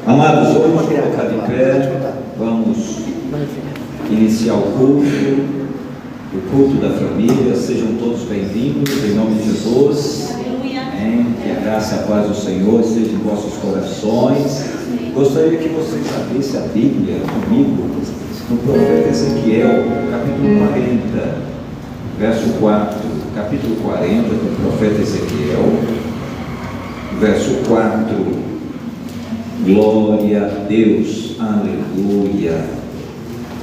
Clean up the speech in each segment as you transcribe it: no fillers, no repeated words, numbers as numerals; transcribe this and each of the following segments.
Amados, vamos colocar de pé, vamos iniciar o culto da família. Sejam todos bem-vindos, em nome de Jesus. Amém. Que a graça e a paz do Senhor esteja em vossos corações. Gostaria que vocês abrissem a Bíblia comigo no profeta Ezequiel, capítulo 40, verso 4. Capítulo 40 do profeta Ezequiel, verso 4. Glória a Deus, aleluia.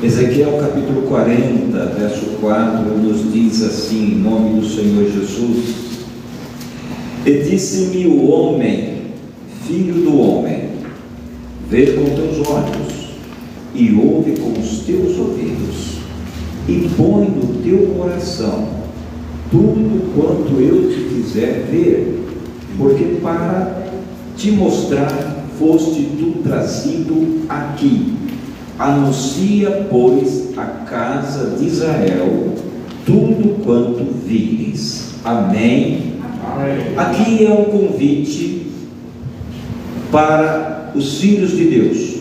Ezequiel capítulo 40, verso 4, nos diz assim, em nome do Senhor Jesus: E disse-me o homem, filho do homem, vê com teus olhos, e ouve com os teus ouvidos, e põe no teu coração tudo quanto eu te fizer ver, porque para te mostrar foste tu trazido aqui. Anuncia, pois, à casa de Israel tudo quanto vires. Amém? Amém. Aqui é um convite para os filhos de Deus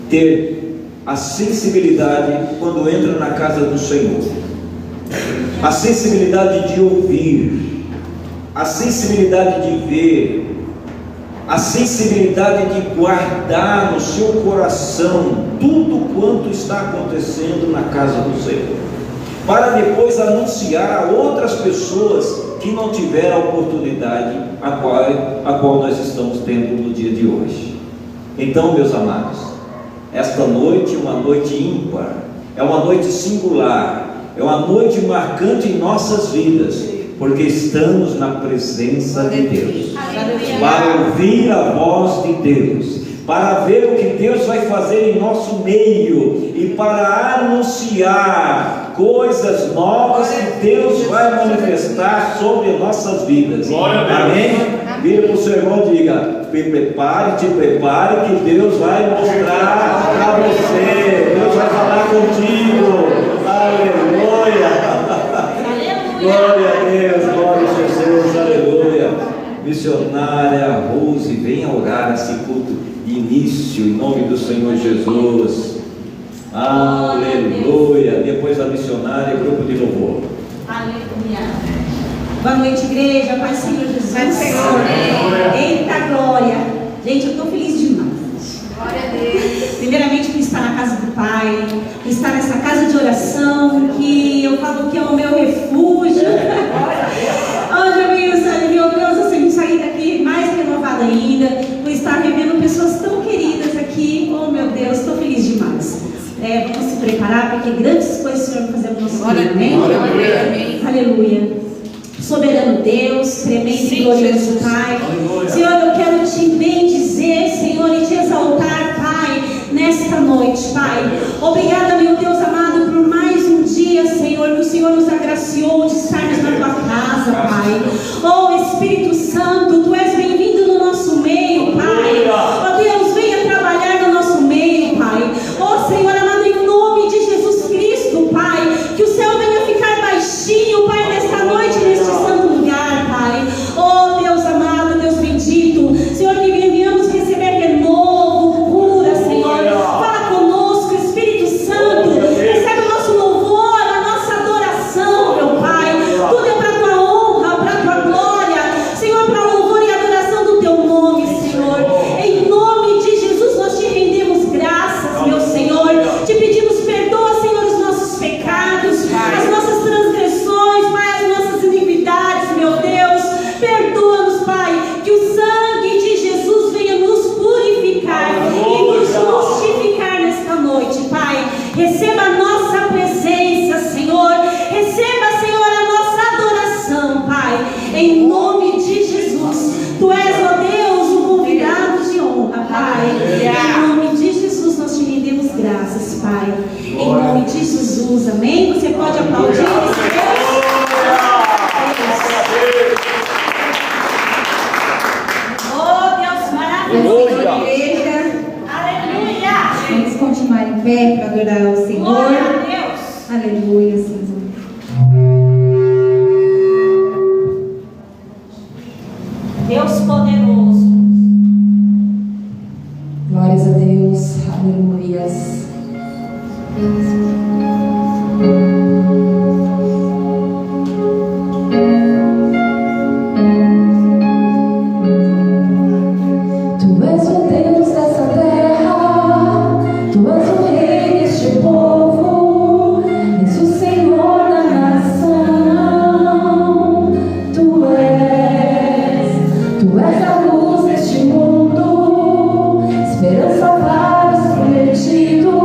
ter a sensibilidade quando entra na casa do Senhor, a sensibilidade de ouvir, a sensibilidade de ver, a sensibilidade de guardar no seu coração tudo quanto está acontecendo na casa do Senhor, para depois anunciar a outras pessoas que não tiveram a oportunidade a qual nós estamos tendo no dia de hoje. Então, meus amados, esta noite é uma noite ímpar, é uma noite singular, é uma noite marcante em nossas vidas, porque estamos na presença de Deus, para ouvir a voz de Deus, para ver o que Deus vai fazer em nosso meio e para anunciar coisas novas que Deus vai manifestar sobre nossas vidas. Amém? Vira para o seu irmão e diga: te prepare, que Deus vai mostrar para você, Deus vai falar contigo. Aleluia! Glória a Deus, glória a Jesus, aleluia. Missionária Rose, venha orar esse culto de início em nome do Senhor Jesus. Aleluia. Depois da missionária, grupo de louvor. Aleluia. Boa noite, igreja. Paz do Senhor Jesus. Eita glória. Gente, eu estou feliz demais. Glória a Deus. Primeiramente por estar na casa do Pai, por estar nessa casa de oração, que eu falo que é o meu refúgio. Onde eu venho, meu Deus, eu sempre saí daqui mais renovada ainda, por estar revendo pessoas tão queridas aqui. Oh meu Deus, estou feliz demais. Vamos se preparar, porque grandes coisas o Senhor vai fazer no nosso dia. Amém? Aleluia. Soberano Deus, tremendo e glorioso Pai. Senhor, eu quero te bendizer, Senhor, e te exaltar, Pai, nesta noite, Pai. Obrigada, meu Deus amado, por mais um dia, Senhor, que o Senhor nos agraciou de estarmos na tua casa, Pai. Oh Espírito Santo, tu és bem-vindo no nosso meio, Pai. Oh Deus, venha trabalhar no nosso meio, Pai. Oh Senhor amado, em nome de Jesus Cristo, Pai, que o céu venha ficar baixinho, Pai, nesta noite, neste santo lugar, Pai. Oh Deus amado, Deus bendito, Senhor, que venhamos receber renovo, cura, Senhor. Fala conosco, Espírito Santo. Recebe o nosso louvor, a nossa adoração, meu Pai. Tudo é para tua honra, para tua glória, Senhor, para louvor e adoração do teu nome, Senhor. Em nome de Jesus nós te rendemos graças, meu Senhor. Te pedimos perdoa, Senhor, os nossos pecados, as nossas transgressões, Pai, as nossas iniquidades, meu Deus. Perdoa-nos, Pai, que o sangue de Jesus venha nos purificar e nos justificar nesta noite, Pai. Receba a nossa presença, Senhor. Receba, Senhor, a nossa adoração, Pai. Em nome de Jesus. Tu és, ó Deus, o convidado de honra, Pai. Em nome de Jesus nós te rendemos graças, Pai. Em nome de Jesus, amém? Você pode aplaudir esse Deus? Oh, Deus maravilhoso, igreja. Aleluia. Vamos continuar em pé para adorar o Senhor. Glória a Deus. Aleluia, Senhor. Deus poderoso. Aleluias. Tu és o Deus dessa terra, tu és o rei deste povo, és o Senhor da nação. Tu és a luz deste mundo, esperança para os prometidos.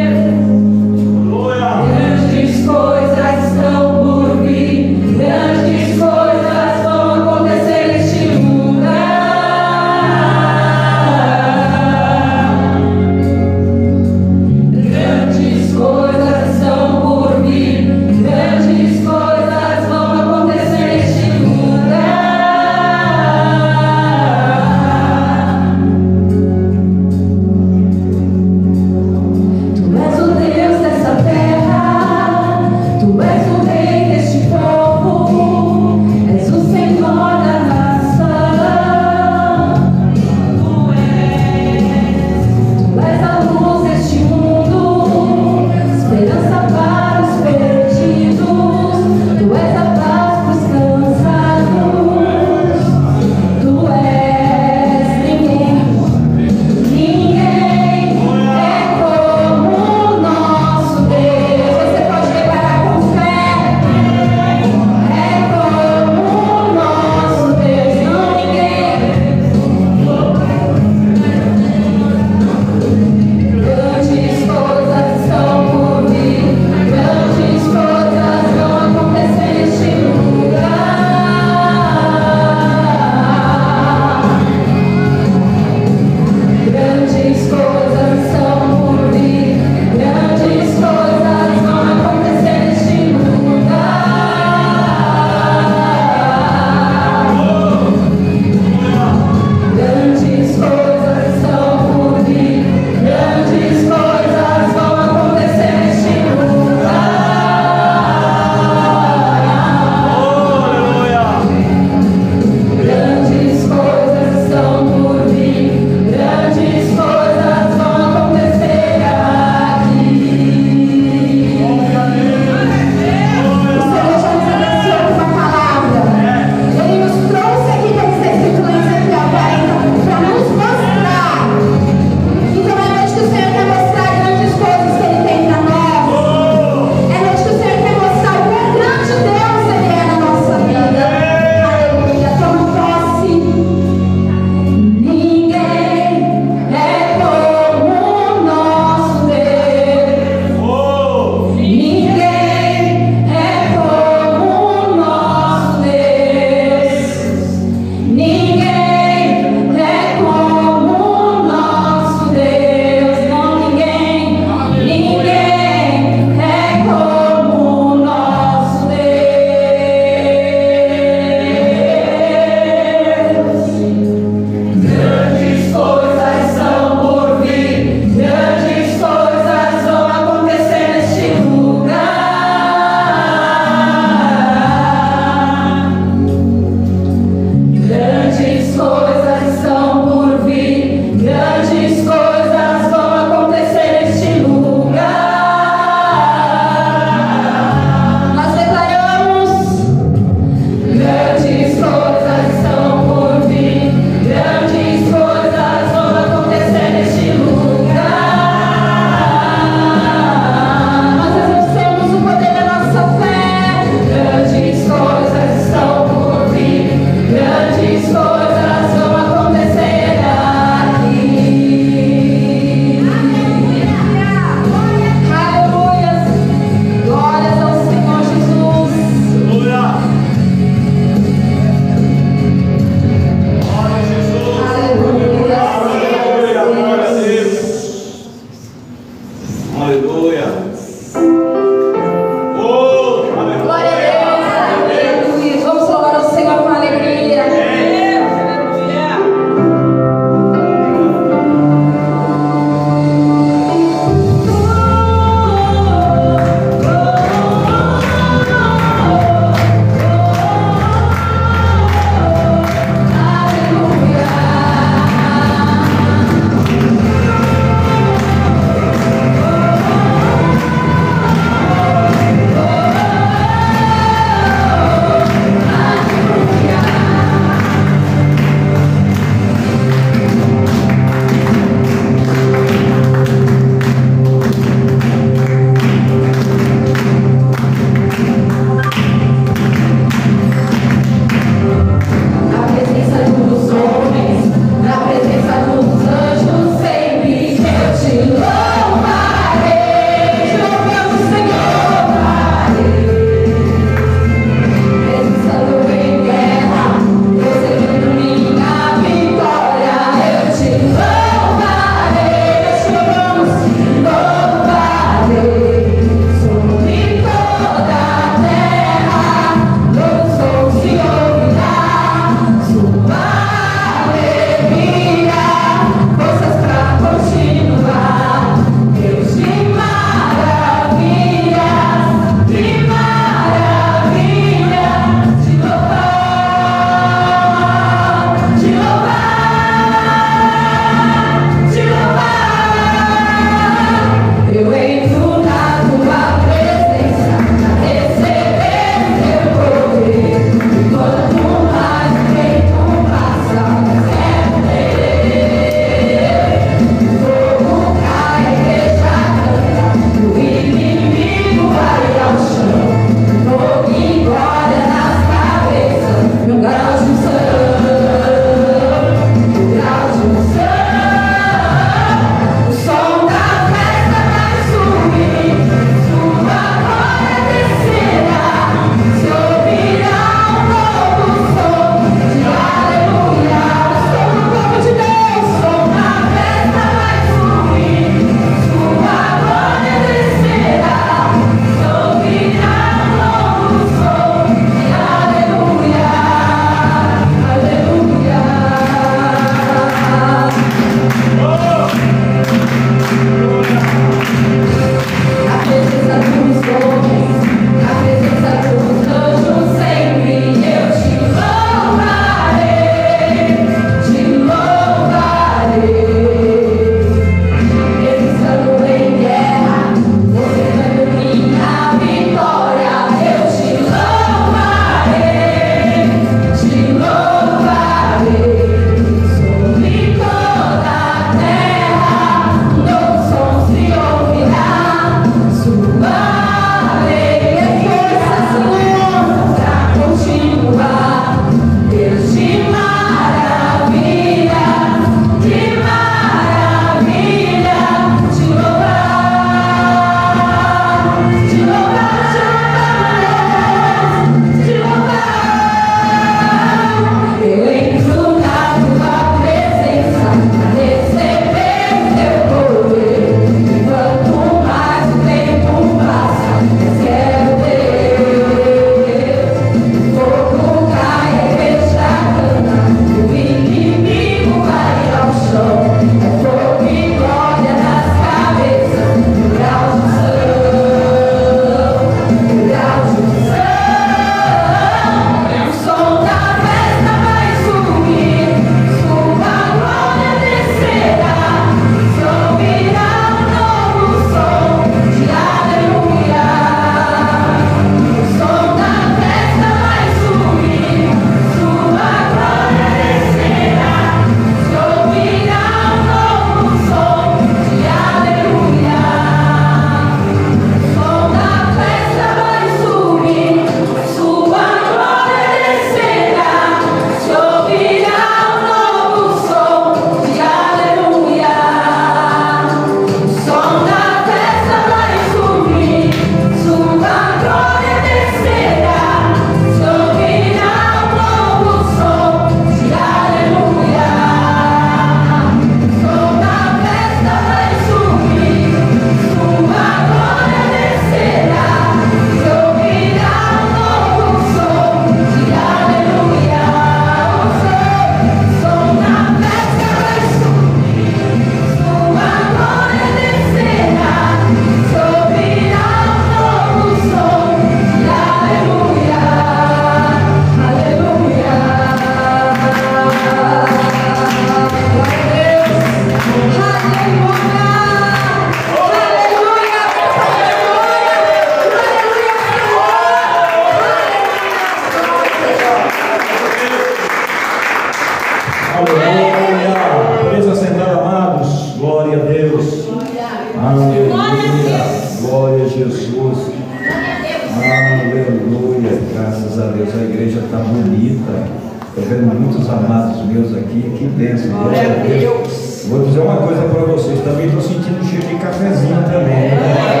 está bonita. Estou vendo muitos amados meus aqui, que bênção. Glória a Deus. Vou dizer uma coisa para vocês, também estou sentindo cheiro de cafezinho também. Né?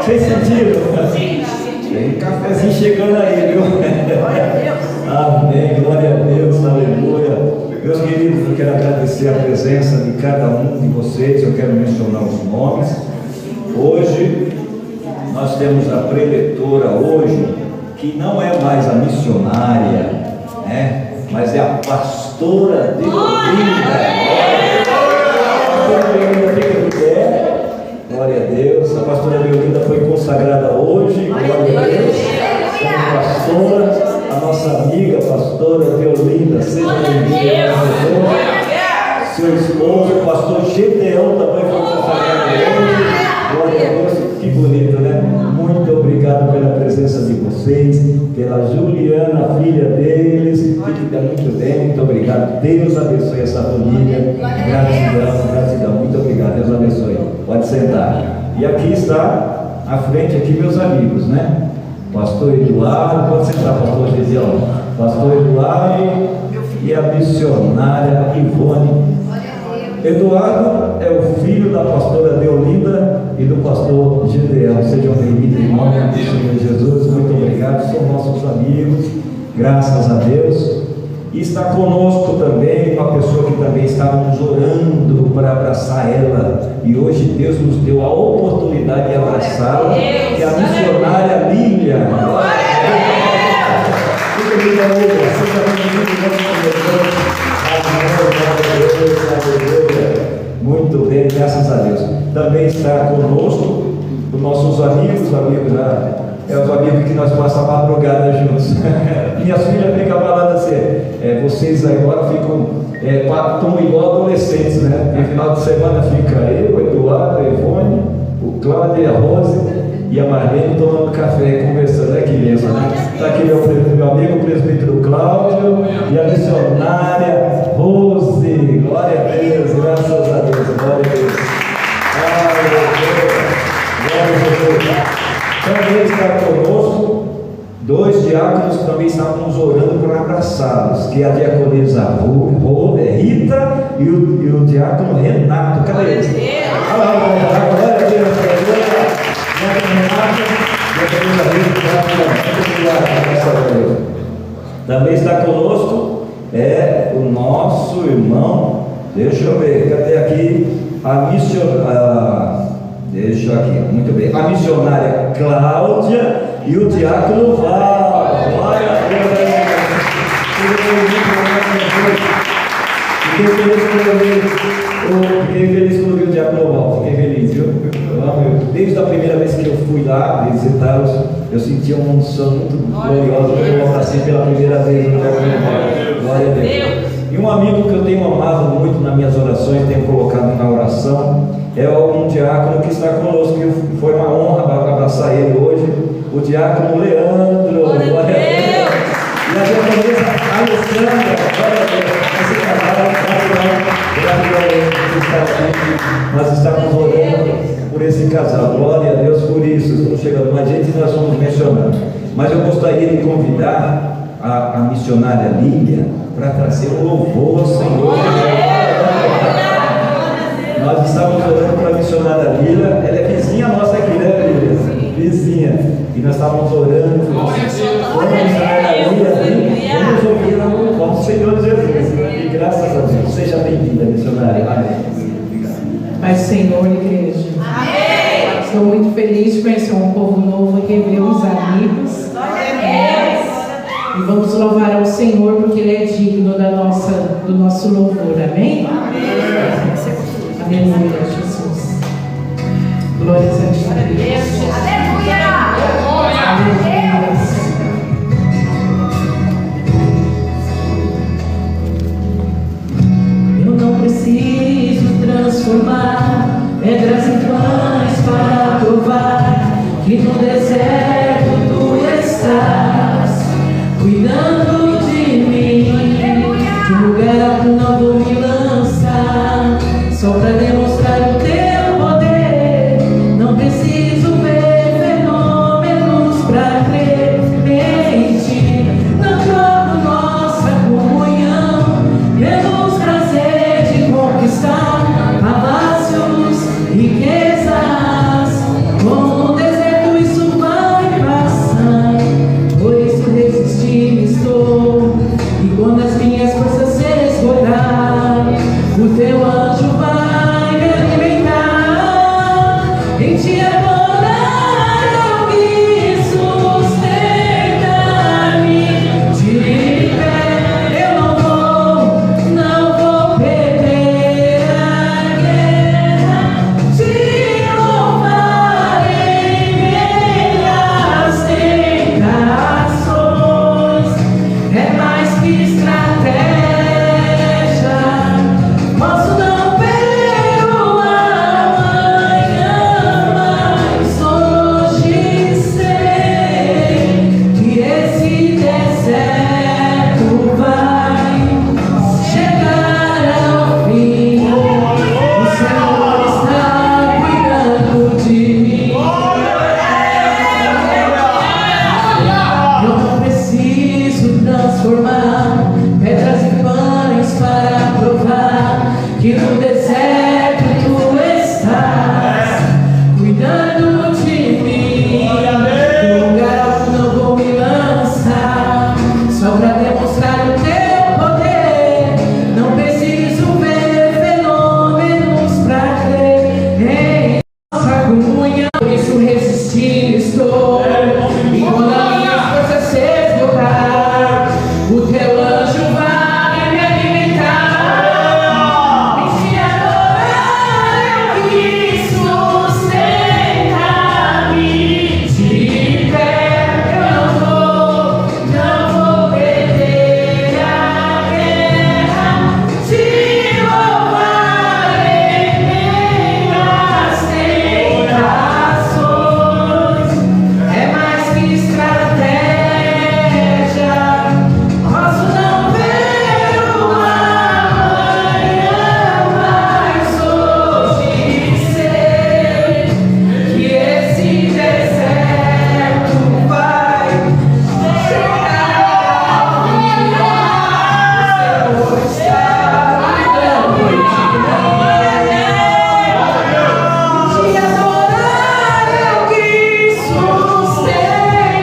Vocês sentiram? Sim. Tem cafezinho chegando aí, viu? Amém, glória a Deus, aleluia. Meus queridos, eu quero agradecer a presença de cada um de vocês, eu quero mencionar os nomes. Hoje, nós temos a preletora hoje, que não é mais a missionária, né? Mas é a pastora de Olinda. Glória a Deus. A pastora de Olinda foi consagrada hoje. Glória a Deus. Como pastora, a nossa amiga pastora de Olinda, seja bem-vinda. Seu esposo, o pastor Gedeão, também foi consagrado hoje. Glória a Deus. Que bonito, né? Muito obrigado pela presença de vocês, pela Juliana, filha deles. Fica muito bem, muito obrigado. Deus abençoe essa família. Gratidão, gratidão. Muito obrigado. Deus abençoe. Pode sentar. E aqui está à frente aqui meus amigos, né? Pastor Eduardo, pode sentar, pastor Gedeão. Pastor Eduardo e a missionária Ivone. Eduardo é o filho da pastora Deolinda e do pastor Gedeão. Sejam bem-vindos em nome do Senhor Jesus. Muito obrigado, são nossos amigos, graças a Deus. E está conosco também uma pessoa que também estávamos orando para abraçar ela, e hoje Deus nos deu a oportunidade de abraçá-la, que é a missionária Lília. Muito bem, graças a Deus. Também está conosco os nossos amigos lá. Os amigos que nós passamos a madrugada juntos. Minhas filhas ficam falando assim, vocês agora ficam, estão igual adolescentes, né? No final de semana fica eu, o Eduardo, a Ivone, o Cláudio, a Rose e a Marlene tomando café e conversando, né? Que beleza, né? Está aqui meu amigo, o presbítero Cláudio, e a missionária Rose. Glória a Deus, graças a Deus, glória a Deus. Glória a Deus. Também está conosco dois diáconos que também estávamos orando para abraçá-los, que é a diaconisa Rita e o diácono Renato. Cadê eles? Glória a Deus, também está conosco o nosso irmão, deixa eu ver, cadê aqui a missionária, deixa aqui, muito bem, a missionária Cláudia e o diácono Val. Glória a Deus. Fiquei feliz quando vi o diácono Val, fiquei feliz, viu? Desde a primeira vez que eu fui lá visitá-los, eu senti uma unção muito gloriosa. Eu volto assim pela primeira vez no diácono Val. Glória a Deus. E um amigo que eu tenho amado muito nas minhas orações, tenho colocado na oração, é um diácono que está conosco, que foi uma honra abraçar ele hoje, o diácono Leandro. Glória a Deus. E a diaconisa Alessandra. Glória a Deus. Esse casal, nós estamos orando por esse casal. Glória a Deus por isso. Estamos chegando mais gente e nós vamos mencionando. Mas eu gostaria de convidar a missionária Lília para trazer o louvor ao Senhor. Nós estamos orando para a missionária Lília. Ela é vizinha nossa aqui, né, Lília? Vizinha. E nós estávamos orando. Vamos ouvir a voz do Senhor Jesus. E graças a Deus. Seja bem-vinda, missionária. Amém. Paz do Senhor, igreja. Amém. Estou muito feliz de conhecer um povo novo e rever os amigos. E vamos louvar ao Senhor porque Ele é digno do nosso louvor. Amém? Aleluia, Jesus. Glórias a Deus. Aleluia. Eu não preciso transformar pedras em pães para provar que no deserto tu estás cuidando de mim. Que lugar tu não vou me lançar só para demonstrar que no deserto tu estás cuidando de mim. No lugar alto não vou me lançar, só pra demonstrar o teu poder. Não preciso ver fenômenos pra crer em nossa comunhão. Por isso resistindo estou, e quando as minhas forças se esgotar, o teu anjo vai me alimentar. Me adorar é o que sustenta-me de pé. Eu não vou perder a guerra. Te louvarei em minhas tentações. É mais que estratégia. Posso não ver o amanhã, mas hoje sei que esse deserto vai chegar ao fim. O Senhor está cuidando de mim. Te adorar é o que sustenta-me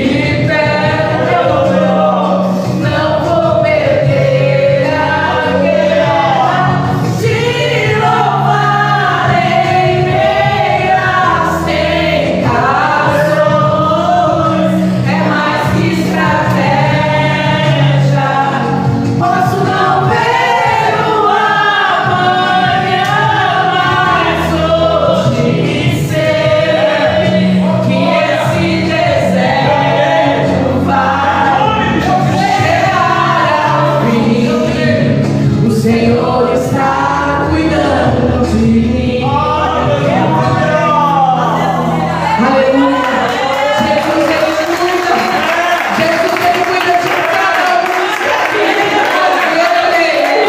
de pé. Eu não vou perder a guerra. Te louvarei em meias tentações. É mais que estratégia. Posso não ver o amanhã, mas hoje sei que esse deserto vai chegar ao fim. O Senhor está cuidando de mim. Aleluia. Jesus, Ele cuida. Jesus, Ele cuida de cada um que está aqui. Eu creio.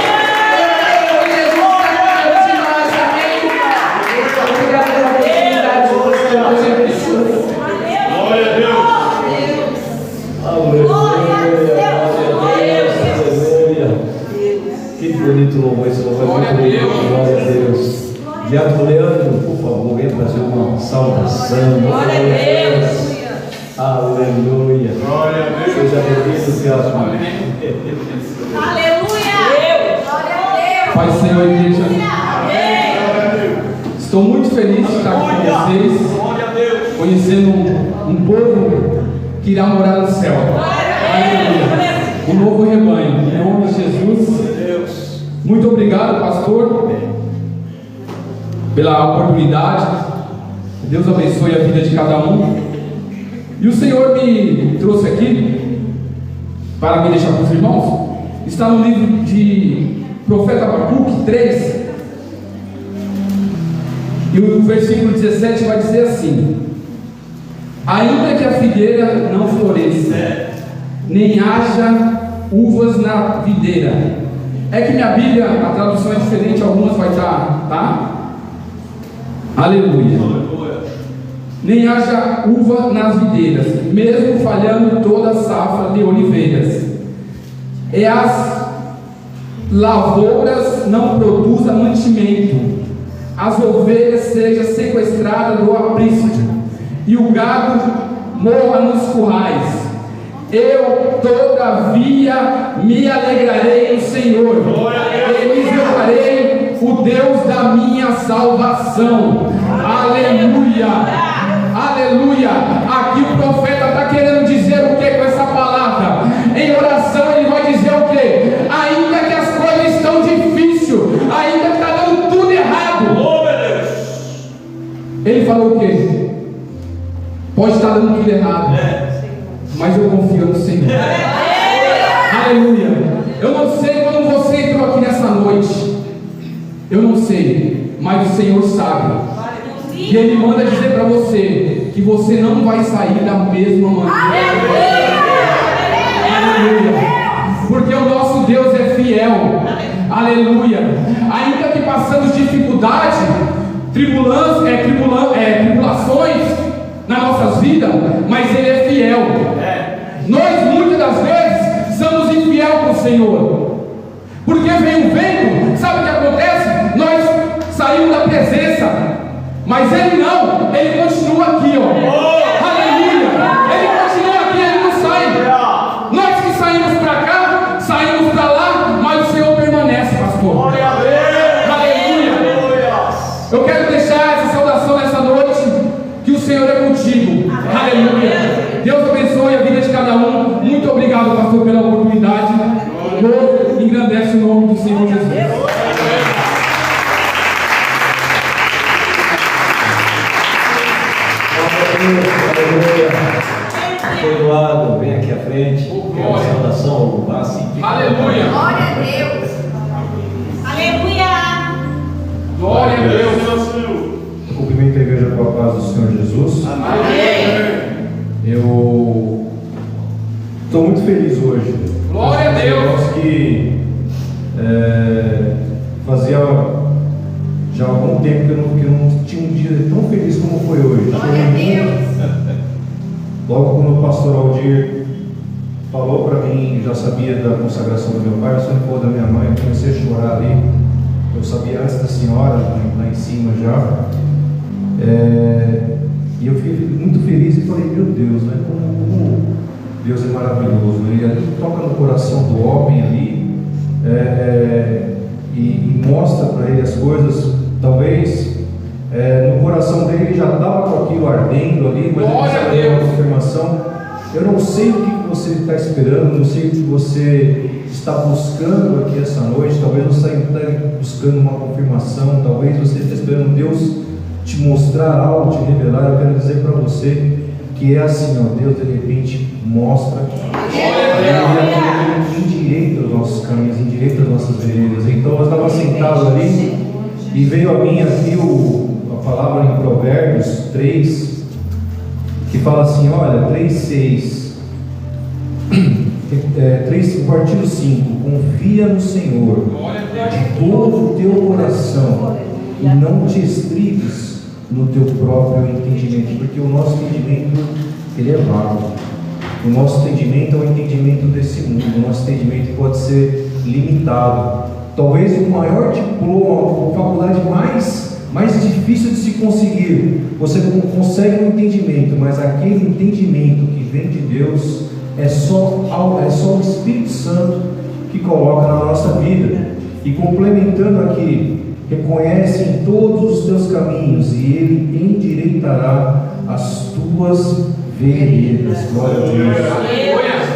Jesus está cuidando de nós. Amém. Obrigado pela oportunidade de você. Deus abençoe. Glória a Deus. Aleluia. Que bonito louvor, esse louvor é muito bonito. Glória a Deus. Diácono Leandro, por favor, venha trazer uma saudação. Glória a Deus. Aleluia. Glória a Deus. Seja bem-vindo, Diácono. Aleluia. Glória a Deus. Pai, Senhor, igreja, Amém. estou muito feliz de estar com vocês, Glória a Deus. conhecendo um povo que irá morar no céu. Aleluia. Um novo rebanho, em nome de Jesus. Muito obrigado, pastor, pela oportunidade. Deus abençoe a vida de cada um. E o Senhor me trouxe aqui para me deixar com os irmãos. Está no livro de Profeta Abacuque 3. E o versículo 17 vai dizer assim: ainda que a figueira não floresça, nem haja uvas na videira. É que minha Bíblia, a tradução é diferente, algumas vai estar, tá? Aleluia. Nem haja uva nas videiras, mesmo falhando toda a safra de oliveiras. E as lavouras não produzam mantimento, as ovelhas sejam sequestradas do aprisco, e o gado morra nos currais. Eu, todavia, me alegrarei no Senhor, e louvarei o Deus da minha salvação. Aleluia, aleluia. Aqui o profeta está querendo dizer o que com essa palavra? Em oração ele vai dizer o que? Ainda que as coisas estão difíceis, ainda que está dando tudo errado, ele falou o que? Pode estar dando tudo errado, mas eu confio no Senhor. Aleluia. Eu não sei quando você entrou aqui nessa noite, eu não sei, mas o Senhor sabe. E Ele manda dizer para você que você não vai sair da mesma maneira. Aleluia. Porque o nosso Deus é fiel. Aleluia. Ainda que passamos dificuldade, tribulações nas nossas vidas, mas Ele é fiel. Nós muitas das vezes somos infiel com o Senhor, Porque vem o vento, sabe o que acontece? Nós saímos da presença, mas ele não, ele continua aqui, ó. Aleluia! Ele continua aqui, ele não sai. Nós que saímos para cá, saímos para lá, mas o Senhor permanece, pastor. Aleluia! Eu quero deixar essa saudação nessa noite, que o Senhor é contigo. Aleluia! Deus abençoe a vida de cada um. Muito obrigado, pastor, pela oportunidade. Louvo e engrandece o nome do Senhor Jesus. Perdoado, vem aqui à frente. Quero saudação ao louvar assim. Aleluia. Glória a Deus. Aleluia. Glória a Deus. Eu cumprimento a igreja com a paz do Senhor Jesus. Amém. Eu estou muito feliz hoje. Glória a Deus. Que fazia já algum tempo que eu não tinha um dia tão feliz como foi hoje. Glória a Deus. Logo quando o pastor Aldir falou para mim, já sabia da consagração do meu pai, o senhor falou da minha mãe, eu comecei a chorar ali. Eu sabia antes da senhora, lá em cima já. E eu fiquei muito feliz e falei, meu Deus, né? Como Deus é maravilhoso. Ele ali toca no coração do homem ali e mostra para ele as coisas. Talvez no coração dele ele já estava com aquilo ardendo ali, mas ele precisava uma confirmação. Eu não sei o que você está esperando, não sei o que você está buscando aqui essa noite. Talvez você está buscando uma confirmação, talvez você esteja esperando Deus te mostrar algo, te revelar. Eu quero dizer para você que é assim, ó, Deus de repente mostra, Ele endireita os nossos caminhos, endireita as nossas veredas. Então eu estava sentado ali e veio a mim aqui a palavra em Provérbios 3, que fala assim, olha, 3:6, partido 5, confia no Senhor de todo o teu coração e não te estribes no teu próprio entendimento, porque o nosso entendimento ele é vago. O nosso entendimento é o entendimento desse mundo. O nosso entendimento pode ser limitado. Talvez o maior diploma, a faculdade mais difícil de se conseguir, você consegue um entendimento, mas aquele entendimento que vem de Deus é só o Espírito Santo que coloca na nossa vida. E complementando aqui, reconhece em todos os teus caminhos e Ele endireitará as tuas veredas. Glória a Deus.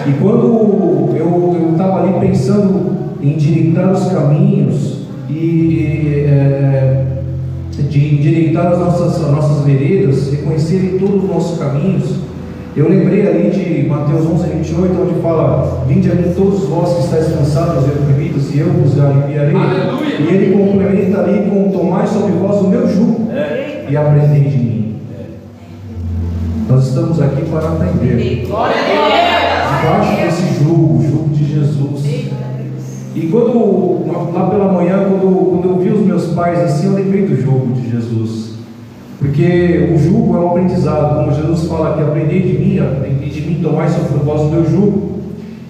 E quando eu estava ali pensando em endireitar os caminhos e de endireitar as nossas veredas, reconhecer em todos os nossos caminhos, eu lembrei ali de Mateus 11:28, onde fala: vinde a mim todos vós que estáis cansados e oprimidos, e eu vos aliviarei. E ele complementa ali com: tomai sobre vós o meu jugo e aprendei de mim. Nós estamos aqui para aprender debaixo desse jugo, o jugo de Jesus. E quando, lá pela manhã, quando eu vi os meus pais assim, eu lembrei do jugo de Jesus. Porque o jugo é um aprendizado, como Jesus fala que aprendei de mim, tomai sobre vós o meu jugo.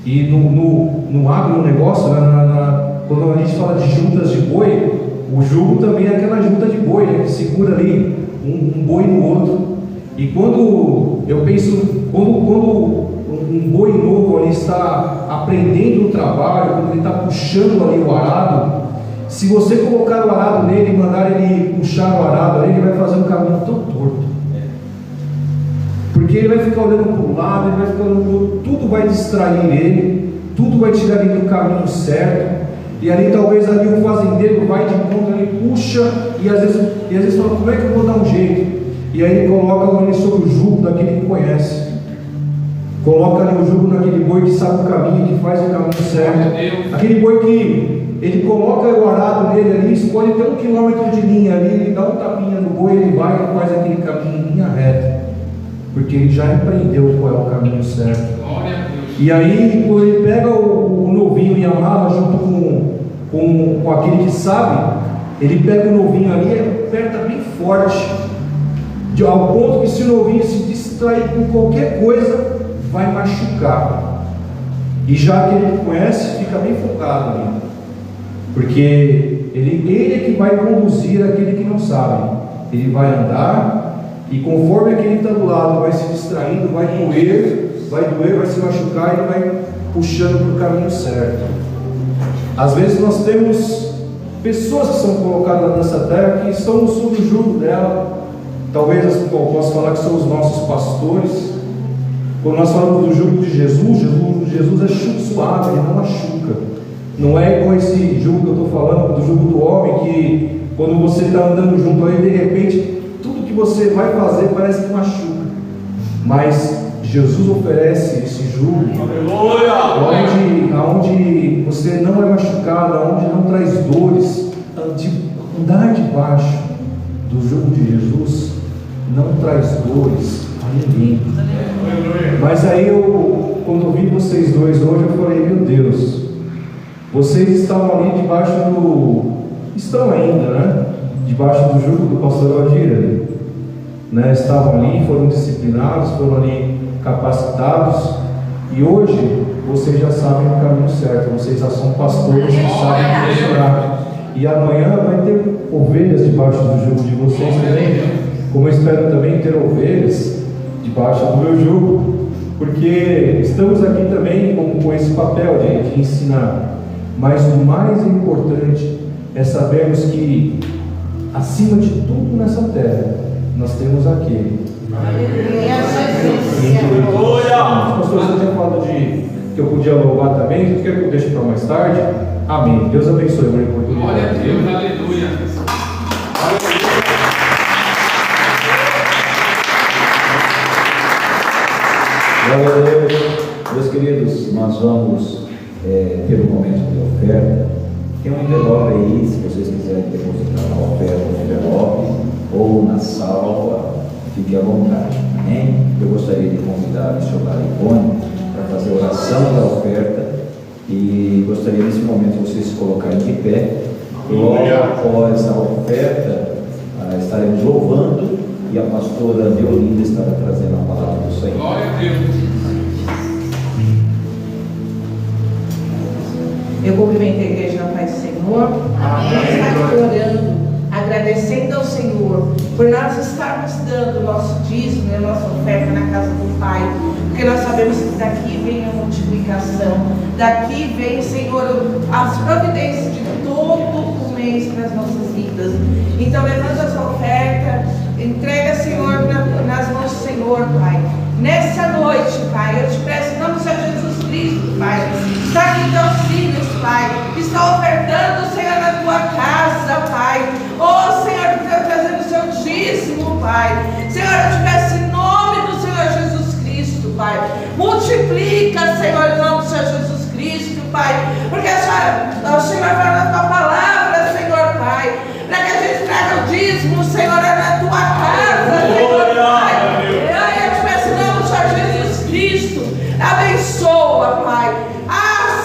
E no agronegócio, quando a gente fala de juntas de boi, o jugo também é aquela junta de boi, né, que segura ali um boi no outro. E quando eu penso, quando um boi novo ali está aprendendo o trabalho, quando ele está puxando ali o arado, se você colocar o arado nele e mandar ele puxar o arado, ele vai fazer um caminho tão torto. Porque ele vai ficar olhando para um lado, ele vai ficar olhando para o outro, tudo vai distrair ele, tudo vai tirar ele do caminho certo. E ali talvez ali o fazendeiro vai de encontro, ele puxa e às vezes fala: como é que eu vou dar um jeito? E aí ele coloca ali sobre o jugo daquele que conhece. Coloca ali o jugo naquele boi que sabe o caminho, que faz o caminho certo. Aquele boi que ele coloca o arado nele ali, escolhe ter 1 quilômetro de linha ali, ele dá um tapinha no boi, ele vai e faz aquele caminho em linha reta, porque ele já aprendeu qual é o caminho certo. E aí, quando ele pega o novinho e amarra junto com aquele que sabe, ele pega o novinho ali e aperta bem forte, ao ponto que se o novinho se distrair com qualquer coisa, vai machucar. E já aquele que conhece fica bem focado ali. porque ele é que vai conduzir aquele que não sabe. Ele vai andar, e conforme aquele que está do lado vai se distraindo, vai doer, vai se machucar, e ele vai puxando para o caminho certo. Às vezes nós temos pessoas que são colocadas nessa terra que estão sob o jugo dela. Talvez eu possa falar que são os nossos pastores. Quando nós falamos do jugo de Jesus, Jesus é suave, ele não machuca. Não é igual esse jugo que eu estou falando, do jugo do homem, que quando você está andando junto a ele, de repente, tudo que você vai fazer parece que machuca. Mas Jesus oferece esse jugo, onde você não é machucado, onde não traz dores. De andar debaixo do jugo de Jesus não traz dores a ninguém. Mas aí quando eu vi vocês dois hoje, eu falei: meu Deus, vocês estavam ali debaixo estão ainda, né? Debaixo do jugo do pastor Aldir, né? Estavam ali, foram disciplinados, foram ali capacitados, e hoje vocês já sabem o caminho certo, vocês já são pastores que sabem funcionar. E amanhã vai ter ovelhas debaixo do jugo de vocês também, como eu espero também ter ovelhas debaixo do meu jugo, porque estamos aqui também com esse papel de ensinar. Mas o mais importante é sabermos que, acima de tudo nessa terra, nós temos aquele. O pastor já tinha falado que eu podia louvar também, quer que eu deixe para mais tarde? Amém. Deus abençoe a oportunidade. Glória a Deus, aleluia. Glória a Deus. Meus queridos, nós vamos ter um momento de oferta. Tem um envelope aí, se vocês quiserem depositar uma oferta no envelope ou na salva, fique à vontade. Amém? Eu gostaria de convidar a missionária Ivone para fazer a oração da oferta, e gostaria nesse momento vocês se colocarem de pé. Logo após a oferta, estaremos louvando, e a pastora Deolinda estará trazendo a palavra do Senhor. Glória a Deus. Eu cumprimento a igreja na paz do Senhor. Amém. Nós estamos orando, agradecendo ao Senhor por nós estarmos dando o nosso dízimo e a nossa oferta na casa do Pai, porque nós sabemos que daqui vem a multiplicação, daqui vem, Senhor, as providências de todo o mês para as nossas vidas. Então, levanta essa oferta, entrega, Senhor, nas mãos do Senhor, Pai. Nessa noite, Pai, eu te peço em nome do Senhor Jesus Cristo, Pai, está aqui teus filhos, Pai, que está ofertando, Senhor, na tua casa, Pai. Oh, Senhor, que está trazendo o seu dízimo, Pai. Senhor, eu te peço em nome do Senhor Jesus Cristo, Pai. Multiplica, Senhor, em nome do Senhor Jesus Cristo, Pai, porque o Senhor vai na tua palavra, Senhor, Pai, para que a gente traga o dízimo, Senhor, na tua casa, Senhor, Pai. Abençoa, Pai.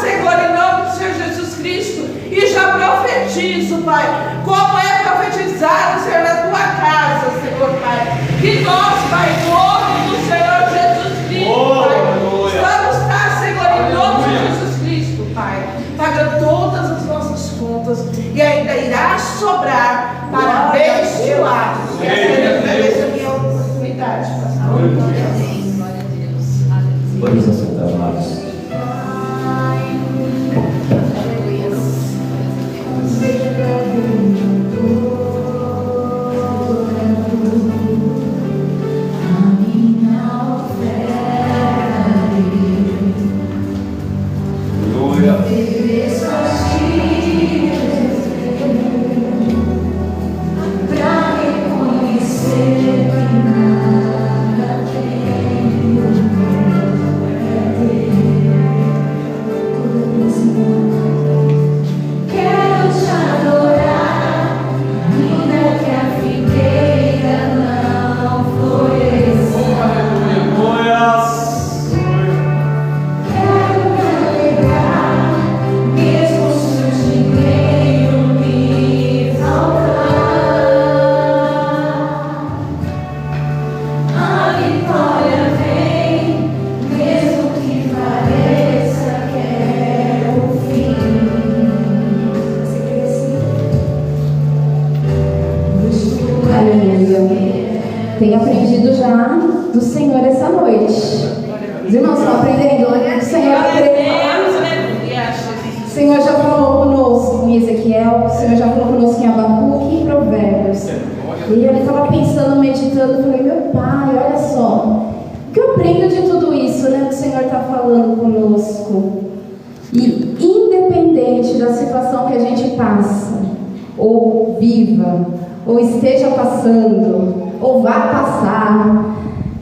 Senhor, em nome do Senhor Jesus Cristo, e já profetizo, Pai, como é profetizado, Senhor, na tua casa, Senhor, Pai. Que nós, Pai, em nome do Senhor Jesus Cristo, Pai, vamos estar, Senhor, em nome de Jesus Cristo, Pai, pagando todas as nossas contas, e ainda irá sobrar para abençoar. E essa é a minha oportunidade, pastor. Vamos assentar, amados. Pra reconhecer que nada tem do Senhor essa noite. Os irmãos estão aprendendo? O Senhor já falou conosco em Ezequiel, o Senhor já falou conosco em Abacuque e Provérbios. E eu estava pensando, meditando, falei, meu Pai, olha só, o que eu aprendo de tudo isso, né? Que o Senhor está falando conosco. E independente da situação que a gente passa, ou viva, ou esteja passando, ou vá passar,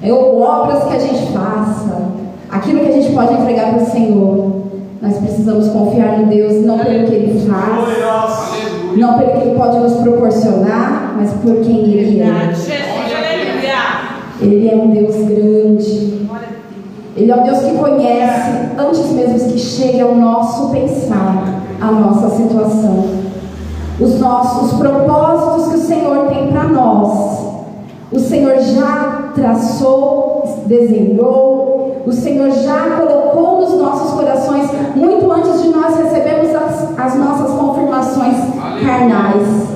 ou obras que a gente faça, aquilo que a gente pode entregar para o Senhor, nós precisamos confiar no Deus, não pelo que Ele faz, não pelo que Ele pode nos proporcionar, mas por quem Ele é. Ele é um Deus grande. Ele é um Deus que conhece antes mesmo que chegue ao nosso pensar, a nossa situação, os propósitos que o Senhor tem para nós. O Senhor já traçou, desenhou, o Senhor já colocou nos nossos corações, muito antes de nós recebermos as nossas confirmações carnais,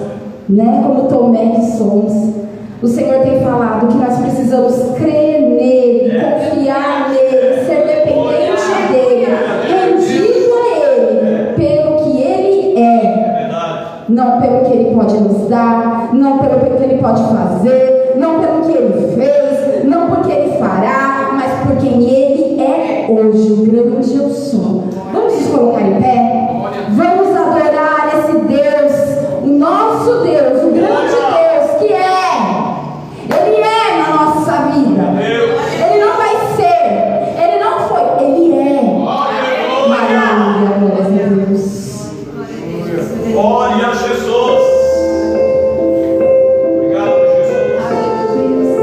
né? Como Tomé que somos. O Senhor tem falado que nós precisamos crer nele, confiar nele, ser dependente dele, rendido a ele, pelo que ele é, não pelo que ele pode nos dar, não pelo que ele pode fazer, não pelo que ele fez, não porque ele fará, mas por quem ele é hoje, o grande eu sou. Vamos nos colocar em pé? Vamos adorar esse Deus, o nosso Deus, o grande Deus que é. Ele é na nossa vida. Ele não vai ser. Ele não foi. Ele é. Maravilha, glórias a Deus. Glória a Jesus. Obrigado, Jesus.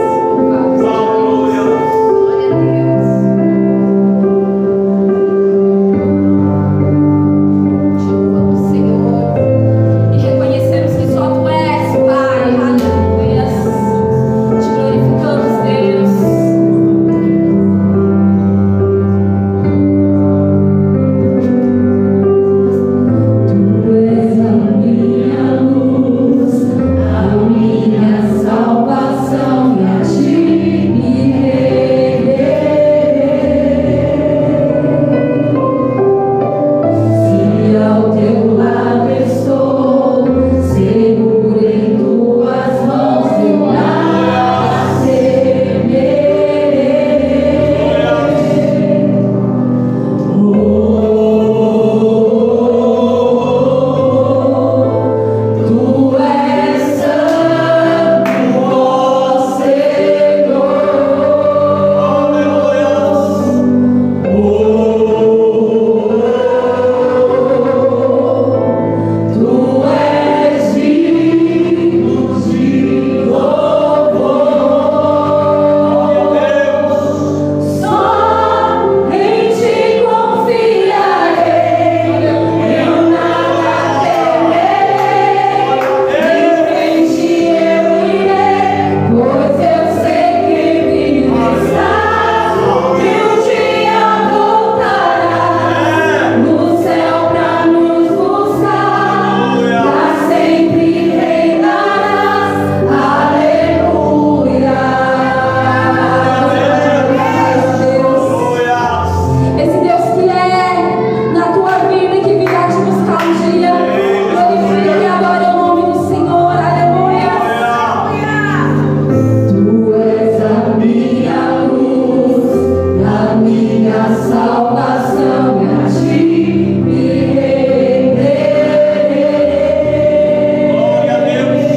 Aleluia. Te louvamos, Senhor, e reconhecemos que só Tu és, Pai. Aleluia. Te glorificamos, Deus. Tu és a minha luz, a minha salvação, e a Ti me renderei. Se ao Teu lado estou, seguro em Tuas mãos, eu nada temerei. Tu és santo, ó Senhor. Tu és digno de louvor. Só em Ti confiarei, eu nada temerei. Em Ti eu irei, pois eu sei que vivo estás, que um dia voltarás no céu pra nos buscar, pra sempre reinarás. Aleluia. Esse Deus que é na tua vida e que virá te buscar um dia, glorifique agora o nome do Senhor. Aleluia. Tu és a minha luz, a minha salvação, e a Ti me renderei. Glória a Deus.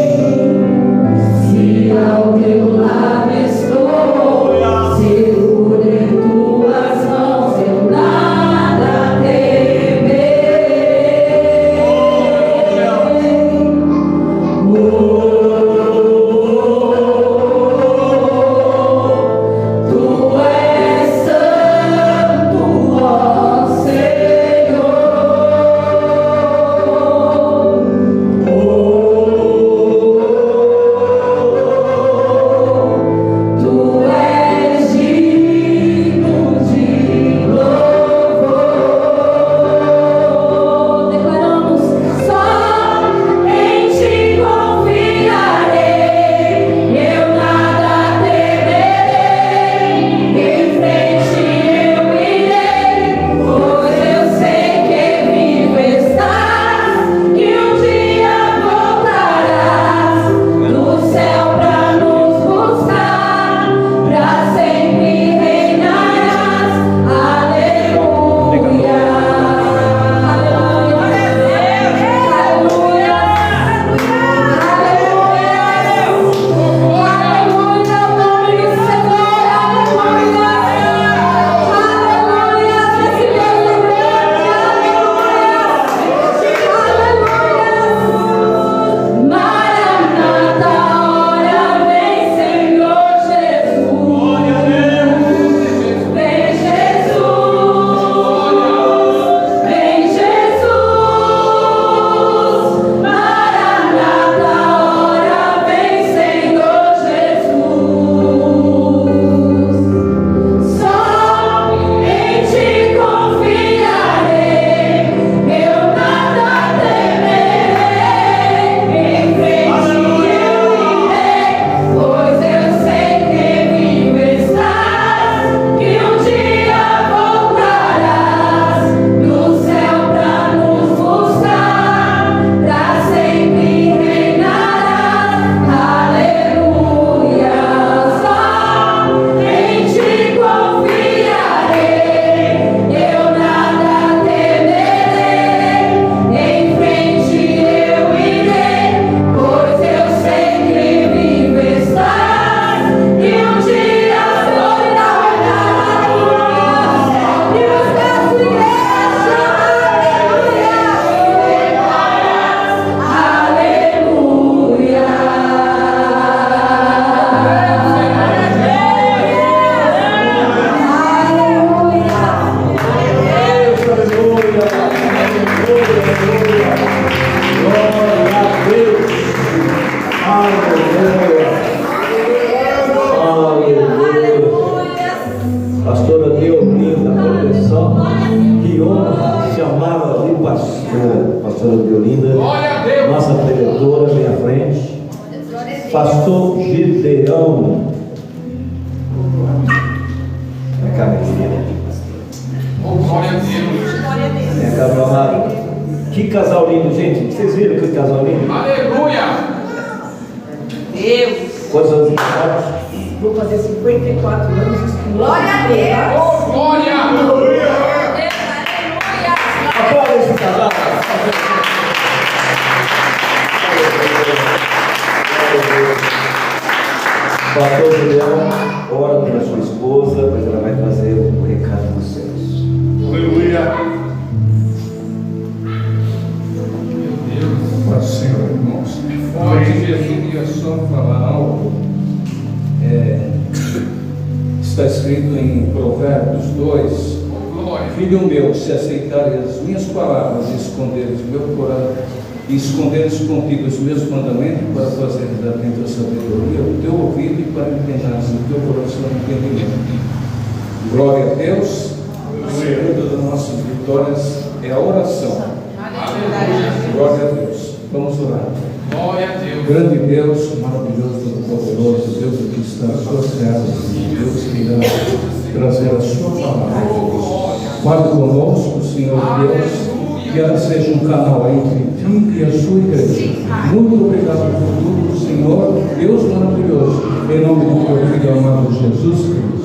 Se ao Teu lado estou, seguro em Tuas mãos, eu nada temerei. Tu és santo, ó Pastora Deolinda, proteção, que honra chamava de pastora. Pastora Deolinda, nossa preletora, vem à frente. Pastor Gideão. Vem cá, minha querida. Glória a Deus. Vem cá, meu amado. Que casal lindo, gente. Vocês viram que casal lindo? Aleluia. Deus. Quantos anos de casal? Vou fazer 54 anos. Glória a Deus. Glória. Aplauda esse casal. Pastor Julião, ora pela sua esposa, pois ela vai trazer o recado dos céus. Aleluia. Meu Deus. Senhor, irmãos. Forte Jesus. Eu queria só falar algo. Está escrito em Provérbios 2: Glória. Filho meu, se aceitares as minhas palavras e esconderes meu coração, e esconderes contigo os meus mandamentos para fazeres atento à sabedoria, o teu ouvido e para inclinares o teu coração ao entendimento. Glória a Deus. O segredo das nossas vitórias é a oração. Aleluia. Glória a Deus. Vamos orar. Glória a Deus. Grande Deus, maravilhoso, todo-poderoso, Deus que está nas suas casas, Deus que irá trazer a sua palavra. Fale conosco, Senhor Deus, que ela seja um canal entre ti e a sua igreja. Muito obrigado por tudo, Senhor, Deus maravilhoso, em nome do teu filho amado Jesus Cristo.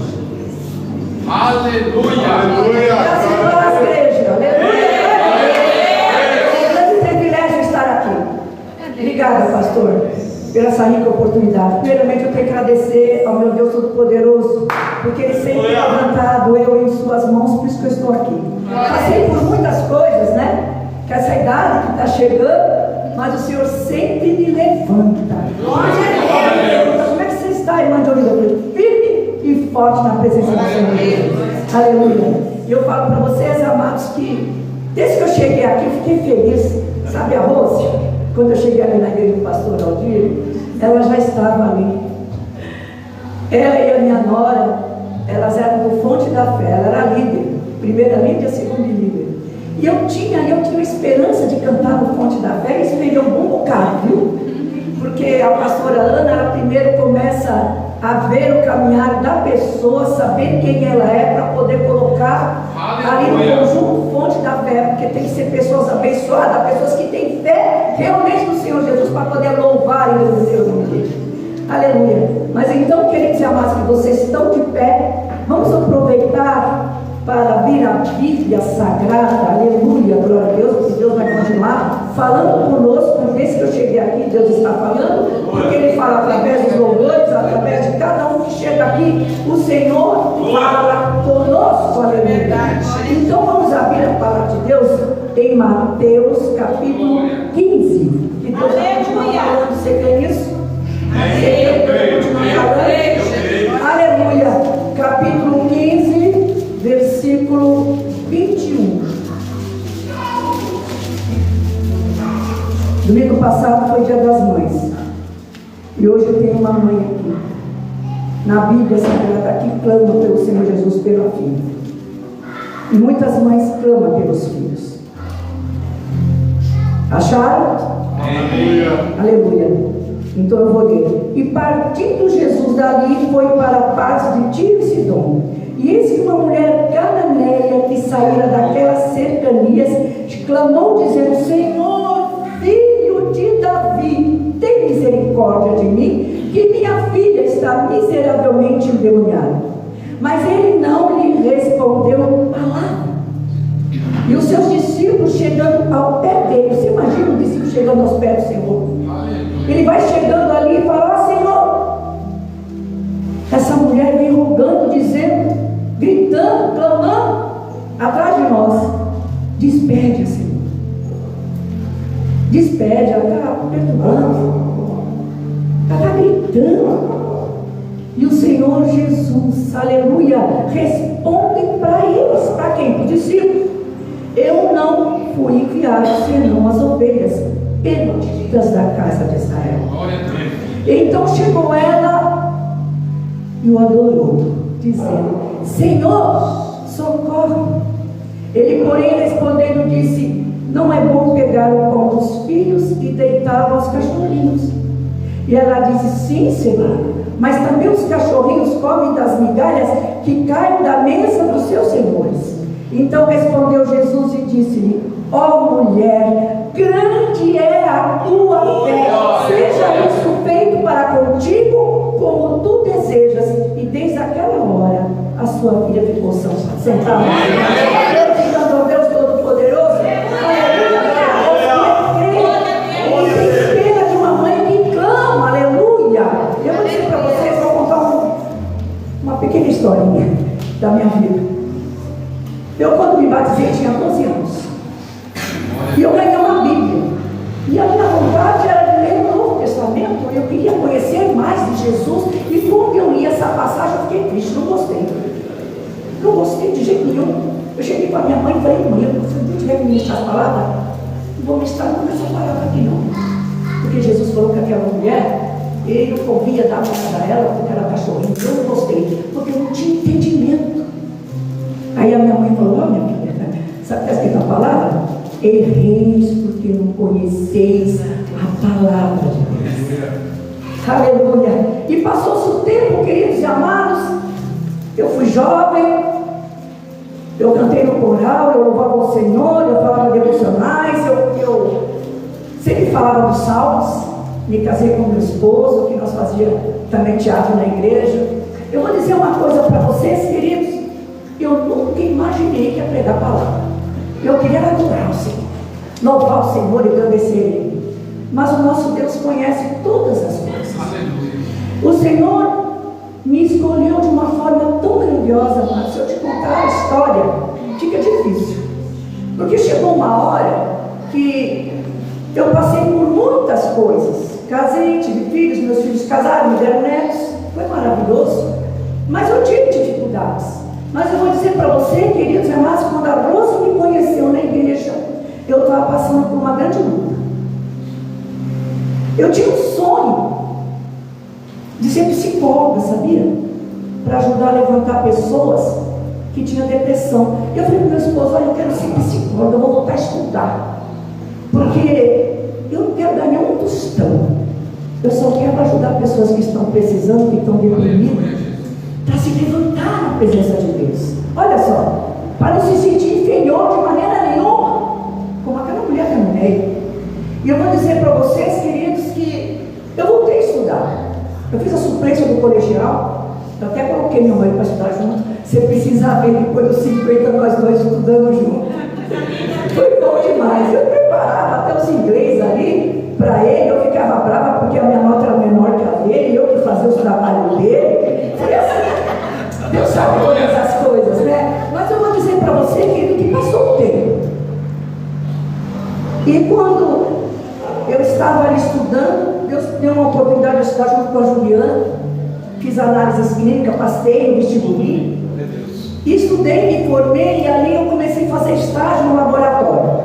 Aleluia. Aleluia. Igreja, aleluia! É um grande privilégio estar aqui. Obrigada, pastor, pela essa rica oportunidade. Primeiramente, eu tenho que agradecer ao meu Deus Todo-Poderoso, porque Ele sempre tem levantado eu em suas mãos, por isso que eu estou aqui. Passei por muitas coisas, né? Que essa idade que está chegando, mas o Senhor sempre me levanta. Como é que você está, irmã de Olinda? Firme e forte na presença do Senhor. Aleluia. E eu falo para vocês, amados, que desde que eu cheguei aqui, eu fiquei feliz. Sabe a Rose? Quando eu cheguei ali na igreja do pastor Aldir, ela já estava ali. Ela e a minha nora, elas eram do Fonte da Fé, ela era líder, primeira líder, segunda líder. E eu tinha esperança de cantar no Fonte da Fé, e isso me deu um bom bocado, viu? Porque a pastora Ana, ela primeiro começa a ver o caminhar da pessoa, saber quem ela é, para poder colocar ali no conjunto Fonte da Fé, porque tem que ser pessoas abençoadas, pessoas que têm fé realmente no Senhor Jesus, para poder louvar e agradecer o nome dele. Aleluia. Mas então, queridos e amados, que vocês estão de pé, vamos aproveitar para abrir a Bíblia Sagrada. Aleluia, glória a Deus, porque Deus vai continuar falando conosco. Desde que eu cheguei aqui, Deus está falando, porque Ele fala através dos louvores, através de cada um que chega aqui. O Senhor fala conosco, aleluia. Então vamos abrir a palavra de Deus em Mateus capítulo 15. Que Deus vai continuar falando. Você crê nisso? Aleluia. Capítulo 15, versículo 21. Domingo passado foi Dia das Mães. E hoje eu tenho uma mãe aqui. Na Bíblia Sagrada, que clama pelo Senhor Jesus pela filha. E muitas mães clamam pelos filhos. Acharam? Aleluia. Aleluia. Então eu vou ler. E partindo Jesus dali, foi para a parte de Tiro e Sidom. E eis que uma mulher cananeia que saíra daquelas cercanias clamou, dizendo: Senhor, filho de Davi, tem misericórdia de mim, que minha filha está miseravelmente endemoniada. Mas ele não lhe respondeu palavra. E os seus discípulos chegando ao pé dele, você imagina o discípulo chegando aos pés do Senhor? Ele vai chegando ali e fala: Senhor, essa mulher vem rogando, dizendo, gritando, clamando atrás de nós. Despede, Senhor. Despede, ela está perturbando, ela está gritando. E o Senhor Jesus, aleluia, responde para eles. Para quem? Para os discípulos. Eu não fui enviado senão as ovelhas perdidas da casa de Israel. Então chegou ela e o adorou. dizendo: Senhor, socorre. Ele, porém, respondendo, disse: não é bom pegar o pão dos filhos e deitá-lo aos cachorrinhos. E ela disse: sim, Senhor, mas também os cachorrinhos comem das migalhas que caem da mesa dos seus senhores. Então respondeu Jesus e disse-lhe: ó mulher, grande é a tua fé, seja isso feito para contigo como tu desejas. E desde aquela hora a sua filha ficou sentada. Acreditando ao Deus Todo-Poderoso. Tem pena de uma mãe que clama, aleluia. Eu vou dizer para vocês, vou contar uma pequena historinha da minha vida. Eu, quando me batizei, tinha 12 anos. E eu ganhei uma Bíblia. E a minha vontade era de ler o Novo Testamento. Eu queria conhecer mais de Jesus. E quando eu li essa passagem, eu fiquei triste, não gostei. Não gostei de jeito nenhum. Eu cheguei para minha mãe e falei: mãe, se não tiver que ministrar as palavras, não vou ministrar com essa palavra aqui não. Porque Jesus falou que aquela mulher, ele não convia dar para ela porque era cachorrinho. Eu não gostei, porque eu não tinha entendimento. Aí a minha mãe falou: ó, minha filha, sabe o que está escrito na palavra? Erreis porque não conheceis a palavra de Deus. Aleluia. E passou-se o tempo, queridos e amados. Eu fui jovem, eu cantei no coral, eu louvava o Senhor, eu falava devocionais, eu sempre falava dos salmos. Me casei com meu esposo, que nós fazíamos também teatro na igreja. Eu vou dizer uma coisa para vocês, queridos. Eu nunca imaginei que ia pregar a palavra. Eu queria adorar o Senhor, louvar o Senhor e agradecer Ele. Mas o nosso Deus conhece todas as coisas. O Senhor me escolheu de uma forma tão grandiosa, mas se eu te contar a história, fica difícil. Porque chegou uma hora que eu passei por muitas coisas. Casei, tive filhos, meus filhos casaram, me deram netos. Foi maravilhoso. Mas eu tive dificuldades. Mas eu vou dizer para você, queridos amados, quando a Rosa me conheceu na igreja, eu estava passando por uma grande luta. Eu tinha um sonho de ser psicóloga, sabia? Para ajudar a levantar pessoas que tinham depressão. Eu falei para o meu esposo: olha, eu quero ser psicóloga, eu vou voltar a estudar. Porque eu não quero ganhar um tostão. Eu só quero ajudar pessoas que estão precisando, que estão deprimidas, para se levantar na presença de Deus. Olha só, para não se sentir inferior de maneira nenhuma, como aquela mulher que eu amei. E eu vou dizer para vocês, queridos, que eu voltei a estudar. Eu fiz a suplência do colegial, eu até coloquei meu marido para estudar junto. Você precisa ver, depois dos 50, nós dois estudando juntos. Foi bom demais. Eu preparava até os inglês ali para ele. Eu ficava brava porque a minha nota era menor que a dele, eu que fazia os trabalhos dele. Foi assim. Deus sabe todas as coisas, né? Mas eu vou dizer para você, querido, que passou o tempo. E quando eu estava ali estudando, Deus deu uma oportunidade de estudar junto com a Juliana. Fiz análises clínicas, passei no vestibulinho. Estudei, me formei e ali eu comecei a fazer estágio no laboratório.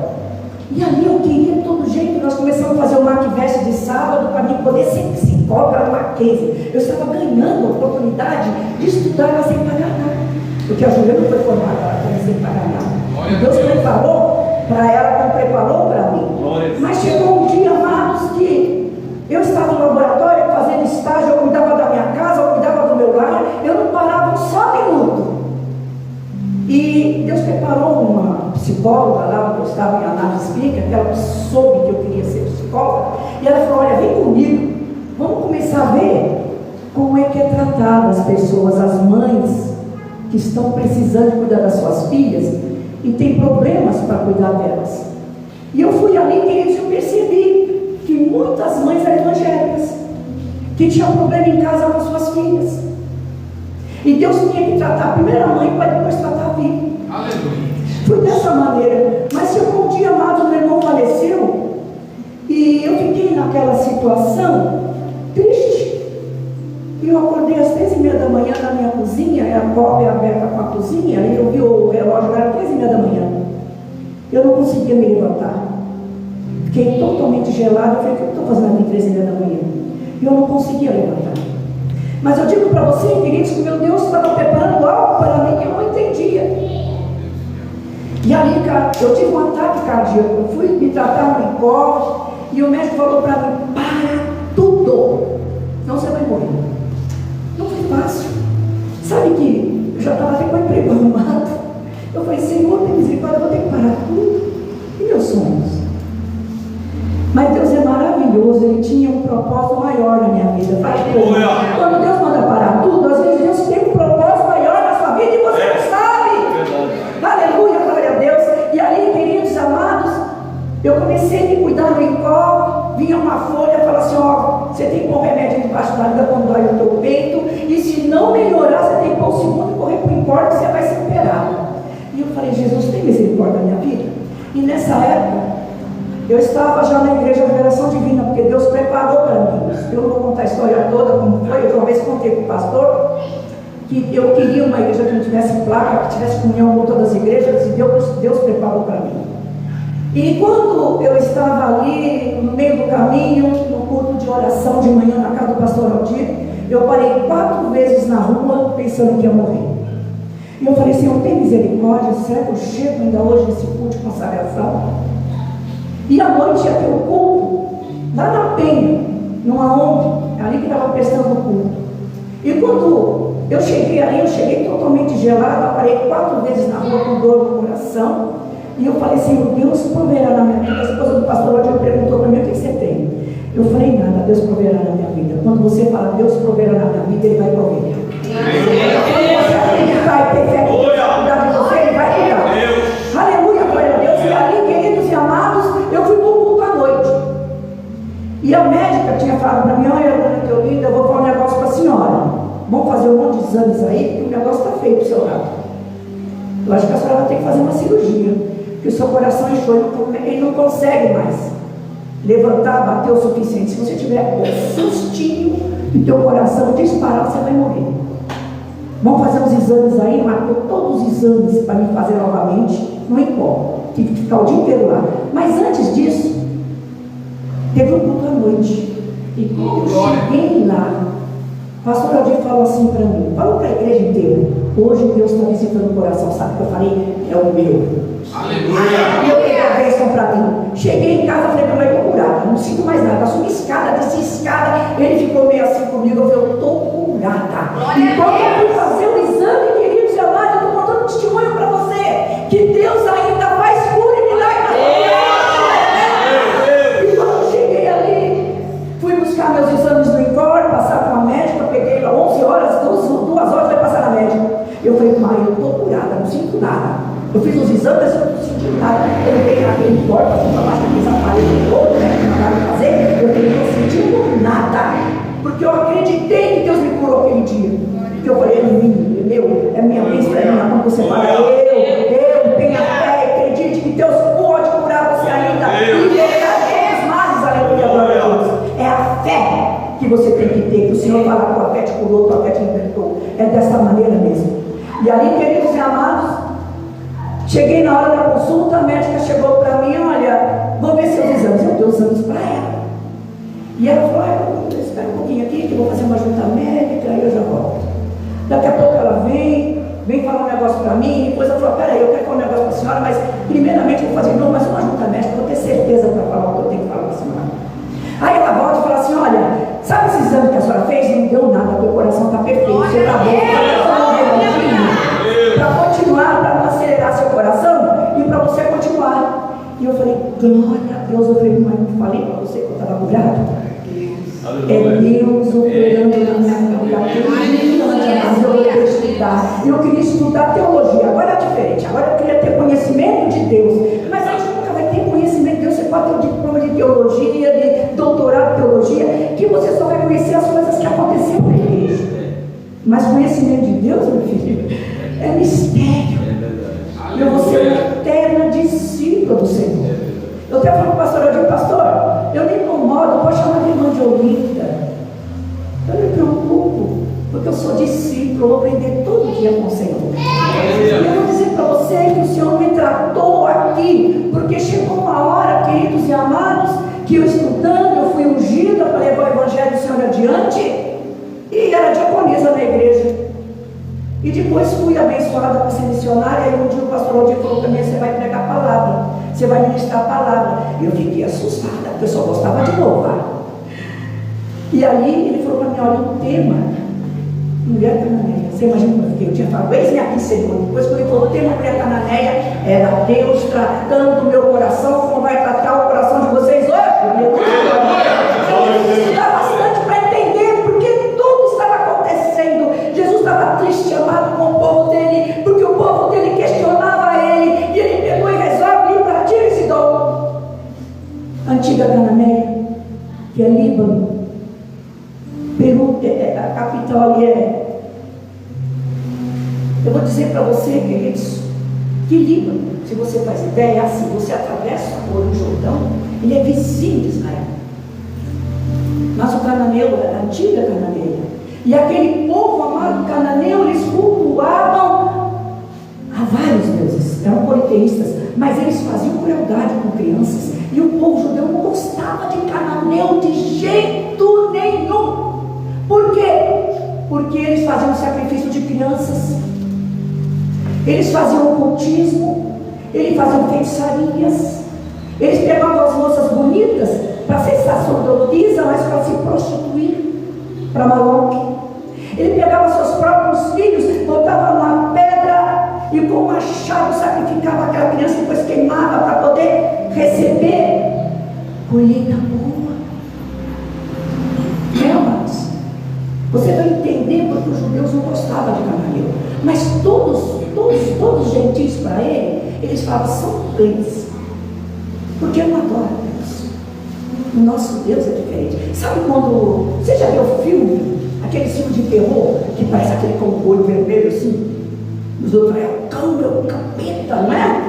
E ali eu queria de todo jeito. Nós começamos a fazer o Macvest de sábado para mim poder ser psicóloga no Mackenzie. Eu estava ganhando a oportunidade de estudar lá sem pagar nada. Porque a Juliana não foi formada, ela também sem pagar nada. Deus preparou para ela, como preparou para mim. Mas chegou um dia, amados, que eu estava no laboratório fazendo estágio, eu cuidava da minha casa, eu cuidava do meu lar, eu não parava só um minuto. E Deus preparou uma psicóloga lá onde eu estava em análise clínica, que ela soube que eu queria ser psicóloga, e ela falou: olha, vem comigo, vamos começar a ver como é que é tratada as pessoas, as mães que estão precisando de cuidar das suas filhas e tem problemas para cuidar delas. E eu fui ali, queridos, eu percebi que muitas mães eram evangélicas, que tinham problema em casa com suas filhas. E Deus tinha que tratar primeiro a mãe para depois tratar a filha. Aleluia. Foi dessa maneira. Mas chegou um dia, amado, meu irmão faleceu. E eu fiquei naquela situação triste. E eu acordei às 3h30 da manhã na minha cozinha, a porta é aberta com a cozinha, e eu vi o relógio, era 3h30 da manhã. Eu não conseguia me levantar. Fiquei totalmente gelado. Eu falei: o que eu estou fazendo aqui 3h30 da manhã? E eu não conseguia levantar. Mas eu digo para você, queridos, que meu Deus estava preparando algo para mim que eu não entendia. E ali, cara, eu tive um ataque cardíaco. Eu fui me tratar no INCOR e o médico falou para mim: para tudo, não você vai morrer. Não foi fácil. Sabe que eu já estava até com o emprego arrumado. Eu falei: Senhor, tem misericórdia, eu vou ter que parar tudo. E meus sonhos? Mas Deus é maravilhoso, Ele tinha um propósito maior na minha vida. Quando Deus manda parar tudo, às vezes Deus tem um propósito maior na sua vida e você não sabe. Aleluia, glória a Deus. E ali, queridos amados, eu comecei a me cuidar no INCOR, vinha uma folha e falava assim: ó, você tem que pôr remédio debaixo da língua quando dói no teu peito, e se não melhorar, você tem que pôr o segundo e correr para o INCOR que você vai se operar. E eu falei: Jesus, tem misericórdia da minha vida? E nessa época, eu estava já na igreja Revelação Divina, porque Deus preparou para mim. Eu não vou contar a história toda como foi. Eu uma vez contei para o pastor que eu queria uma igreja que não tivesse placa, que tivesse comunhão com todas as igrejas, e Deus preparou para mim. E quando eu estava ali no meio do caminho, no culto de oração de manhã na casa do pastor Aldir, eu parei 4 vezes na rua pensando que ia morrer. E eu falei: Senhor, tem misericórdia, será que eu chego ainda hoje nesse culto de consagração? E à noite ia ter o culto lá na Penha, numa ONG, ali que estava prestando o culto. E quando eu cheguei ali, eu cheguei totalmente gelada, parei 4 vezes na rua com dor no coração. E eu falei: Senhor, Deus proverá na minha vida. A esposa do pastor Roger perguntou para mim: o que você tem? Eu falei: nada, Deus proverá na minha vida. Quando você fala Deus proverá na minha vida, Ele vai prover. Quando você acreditar e ter fé, cuidar de você, Ele vai cuidar. Aleluia, glória a Deus. E ali, queridos e amados, eu fui para o culto à noite. E a médica tinha falado para mim: olha, Ana, que eu linda, eu vou falar um negócio para a senhora. Vamos fazer um monte de exames aí, porque o negócio está feio para o seu lado. Eu acho que a senhora vai ter que fazer uma cirurgia, porque o seu coração inchou, ele não consegue mais levantar, bater o suficiente. Se você tiver um sustinho e teu coração disparar, você vai morrer. Vamos fazer uns exames aí, marcou todos os exames para me fazer novamente, não importa, tive que ficar o dia inteiro lá. Mas antes disso, teve um culto à noite. E quando eu cheguei lá, o pastor Aldir falou assim para mim: falou para a igreja inteira: hoje Deus está visitando o coração. Sabe o que eu falei? É o meu. Aleluia! E eu peguei a bênção para mim. Cheguei em casa, falei: mas estou curada, não sinto mais nada. Subi escada, desci escada. Ele ficou meio assim comigo. Eu falei: eu estou curada. E quando eu fui fazer o exame, queridos e amados, eu estou contando um testemunho para você: que Deus ainda faz cura e milagre. E quando eu cheguei ali, fui buscar meus exames no INCOR, passar com a médica, peguei lá 11 horas, 2 horas vai passar na médica. Eu falei: mãe, eu estou curada, não sinto nada. Eu fiz os exames, eu não senti nada. Eu peguei naquele corpo, assim, para baixo daqueles aparelhos todos, né, que mandaram fazer. Eu falei: não senti nada. Porque eu acreditei que Deus me curou aquele dia. Porque eu falei: é meu, é minha bênção, é minha mão. Você fala: eu tenho fé, acredite que Deus pode curar você ainda. E libertar dos males, aleluia, glória a Deus. É a fé que você tem que ter, que o Senhor fala: tua fé te curou, tua fé te libertou. É dessa maneira mesmo. E ali, queridos e amados, cheguei na hora da consulta, a médica chegou para mim: olha, vou ver seus exames. Eu dei os exames para ela. E ela falou: espera um pouquinho aqui, que eu vou fazer uma junta médica e eu já volto. Daqui a pouco ela vem falar um negócio para mim. Depois ela falou: peraí, eu quero falar um negócio para a senhora, mas primeiramente eu vou fazer mais uma junta médica, vou ter certeza para falar o que eu tenho que falar para a senhora. Aí ela volta e fala assim: olha, sabe esse exame que a senhora fez? Não deu nada, teu coração está perfeito, você está bom, para continuar, para não acelerar seu coração e para você continuar. E eu falei: glória a Deus. Eu falei: mas não falei para você que eu estava curada? É Deus operando na minha vida. Mas eu queria estudar. Eu queria estudar teologia. Agora é diferente. Agora eu queria ter conhecimento de Deus. Mas a gente nunca vai ter conhecimento de Deus. Você pode ter um diploma de teologia, de doutorado de teologia, que você só vai conhecer as coisas que aconteceram na igreja. Mas conhecimento de Deus, meu filho, é mistério. Eu vou ser uma eterna discípula do Senhor. Eu até falei para o pastor: eu digo: pastor, eu nem incomodo, pode chamar de irmã de Olinda. Eu não me preocupo, porque eu sou discípulo, eu vou aprender todo dia com o Senhor. Eu vou dizer para você que o Senhor me tratou aqui, porque chegou uma hora, queridos e amados, que eu estudando, eu fui ungida para levar o Evangelho do Senhor adiante, e era diaconisa. abençoada para ser missionária. E um dia o pastor Aldir falou para mim: você vai pregar a palavra, você vai ministrar a palavra. E eu fiquei assustada, porque eu só gostava de louvar. E aí ele falou para mim: olha, o tema, mulher cananeia. Você imagina como eu fiquei? Eu tinha falado: eis-me aqui, Senhor. Depois quando ele falou o tema mulher cananeia, era Deus tratando o meu coração como vai tratar o coração de vocês hoje. Eu estudava bastante para entender porque tudo estava acontecendo. Jesus estava triste, amado com o povo dele, porque o povo dele questionava ele, e ele pegou e resolve ir para Tiro e Sidom, antiga Cananeia, que é Líbano. A capital ali é. Eu vou dizer para você, queridos, que Líbano, se você faz ideia, é assim: você atravessa o Rio Jordão, ele é vizinho de Israel. Mas o cananeu era a antiga Cananeia. E aquele povo amado cananeu, eles cultuavam a vários deuses, eram politeístas, mas eles faziam crueldade com crianças. E o povo judeu não gostava de cananeu de jeito nenhum. Por quê? Porque eles faziam sacrifício de crianças, eles faziam ocultismo, eles faziam feitiçarias, eles pegavam as moças bonitas para ser sacerdotisa, mas para se prostituir, para Maloque. Ele pegava seus próprios filhos, botava numa pedra e com um machado sacrificava aquela criança, depois queimava para poder receber colheita boa. Amados, você vai entender porque os judeus não gostavam de cananeu, mas todos os gentios para ele, eles falavam: são crentes, porque não adoram Deus. O nosso Deus é diferente. Sabe quando você já viu filme, aquele filme de terror que parece aquele com o olho vermelho assim, os outros é o cão, é o capeta, não é?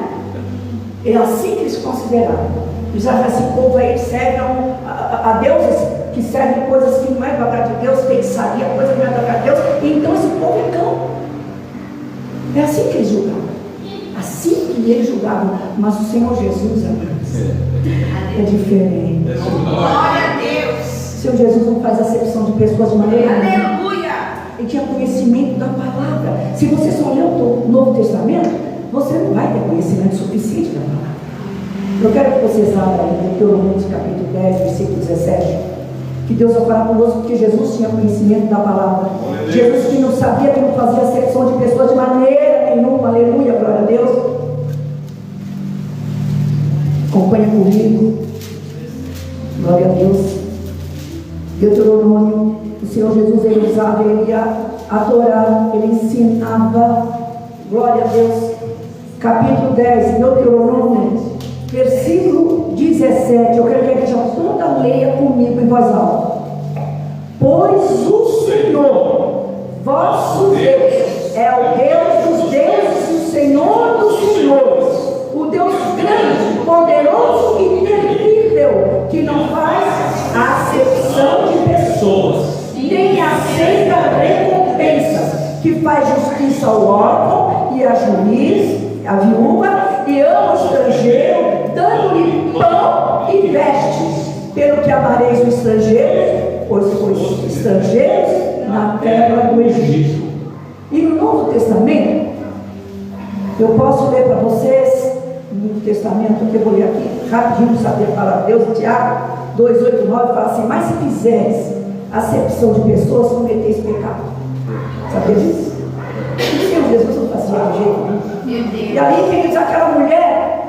É assim que eles consideravam. Eles acham: esse povo aí serve a deuses que servem coisas que não é da casa de Deus, pensaria coisa que não é da casa de Deus, então esse povo é cão. É assim que eles julgavam, assim que eles julgavam. Mas o Senhor Jesus, amados, é diferente. Glória a Deus. O Senhor Jesus não faz acepção de pessoas de maneira nenhuma. Aleluia. Ele tinha conhecimento da palavra. Se você só lê o Novo Testamento, você não vai ter conhecimento suficiente da palavra. Eu quero que vocês abram em Deuteronômio capítulo 10, versículo 17. Que Deus vai falar conosco, porque Jesus tinha conhecimento da palavra. Jesus que não sabia, que não fazia acepção de pessoas de maneira nenhuma. Aleluia, glória a Deus. Acompanha comigo. Glória a Deus. Deuteronômio. O Senhor Jesus, ele usava, ele ia adorar, ele ensinava. Glória a Deus. Capítulo 10, Deuteronômio, versículo 17. Eu quero que a gente toda leia comigo em voz alta. Pois o Senhor, vosso Deus, é o Deus dos deuses, o Senhor dos senhores, o Deus grande, poderoso e terrível, que não faz acepção de pessoas, nem aceita recompensas, que faz justiça ao órfão e a juiz, a viúva, e ama o estrangeiro, dando-lhe pão e vestes. Pelo que amareis o estrangeiro, pois sois estrangeiros na terra do Egito. E no Novo Testamento, eu posso ler para vocês no Novo Testamento, que eu vou ler aqui rapidinho, saber falar de Deus. Tiago 2,8,9 fala assim: mas se fizeres acepção de pessoas, cometeis pecado. Sabia disso? O Senhor Jesus não fazia de jeito nenhum. E aí, queridos, aquela mulher,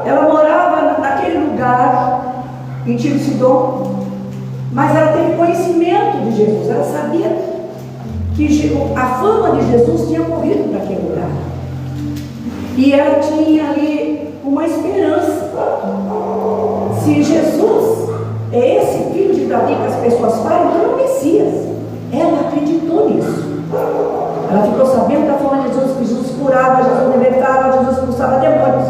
ela morava naquele lugar, em Tiro e Sidom, mas ela teve conhecimento de Jesus. Ela sabia que a fama de Jesus tinha corrido para aquele lugar, e ela tinha ali uma esperança. Se Jesus é esse filho de Davi que as pessoas falam, então é o Messias. Ela acreditou nisso. Ela ficou sabendo da fama de Jesus, que Jesus curava, Jesus libertava, Jesus expulsava demônios.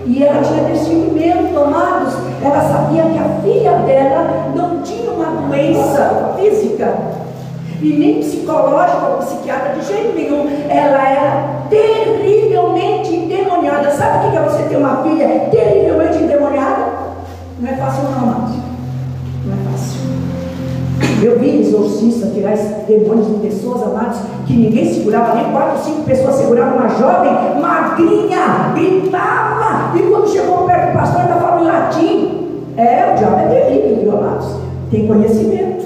E ela tinha discernimento, amados. Ela sabia que a filha dela não tinha uma doença física e nem psicológica ou psiquiatra de jeito nenhum. Ela era terrivelmente endemoniada. Sabe o que é você ter uma filha terrivelmente endemoniada? Não é fácil não, amados. Não é fácil. Eu vi exorcistas tirar esses demônios de pessoas, amados, que ninguém segurava, nem 4 ou 5 pessoas seguravam. Uma jovem magrinha, gritava, e quando chegou perto do pastor, ainda falou em latim. O diabo é terrível, viu, amados? Tem conhecimento.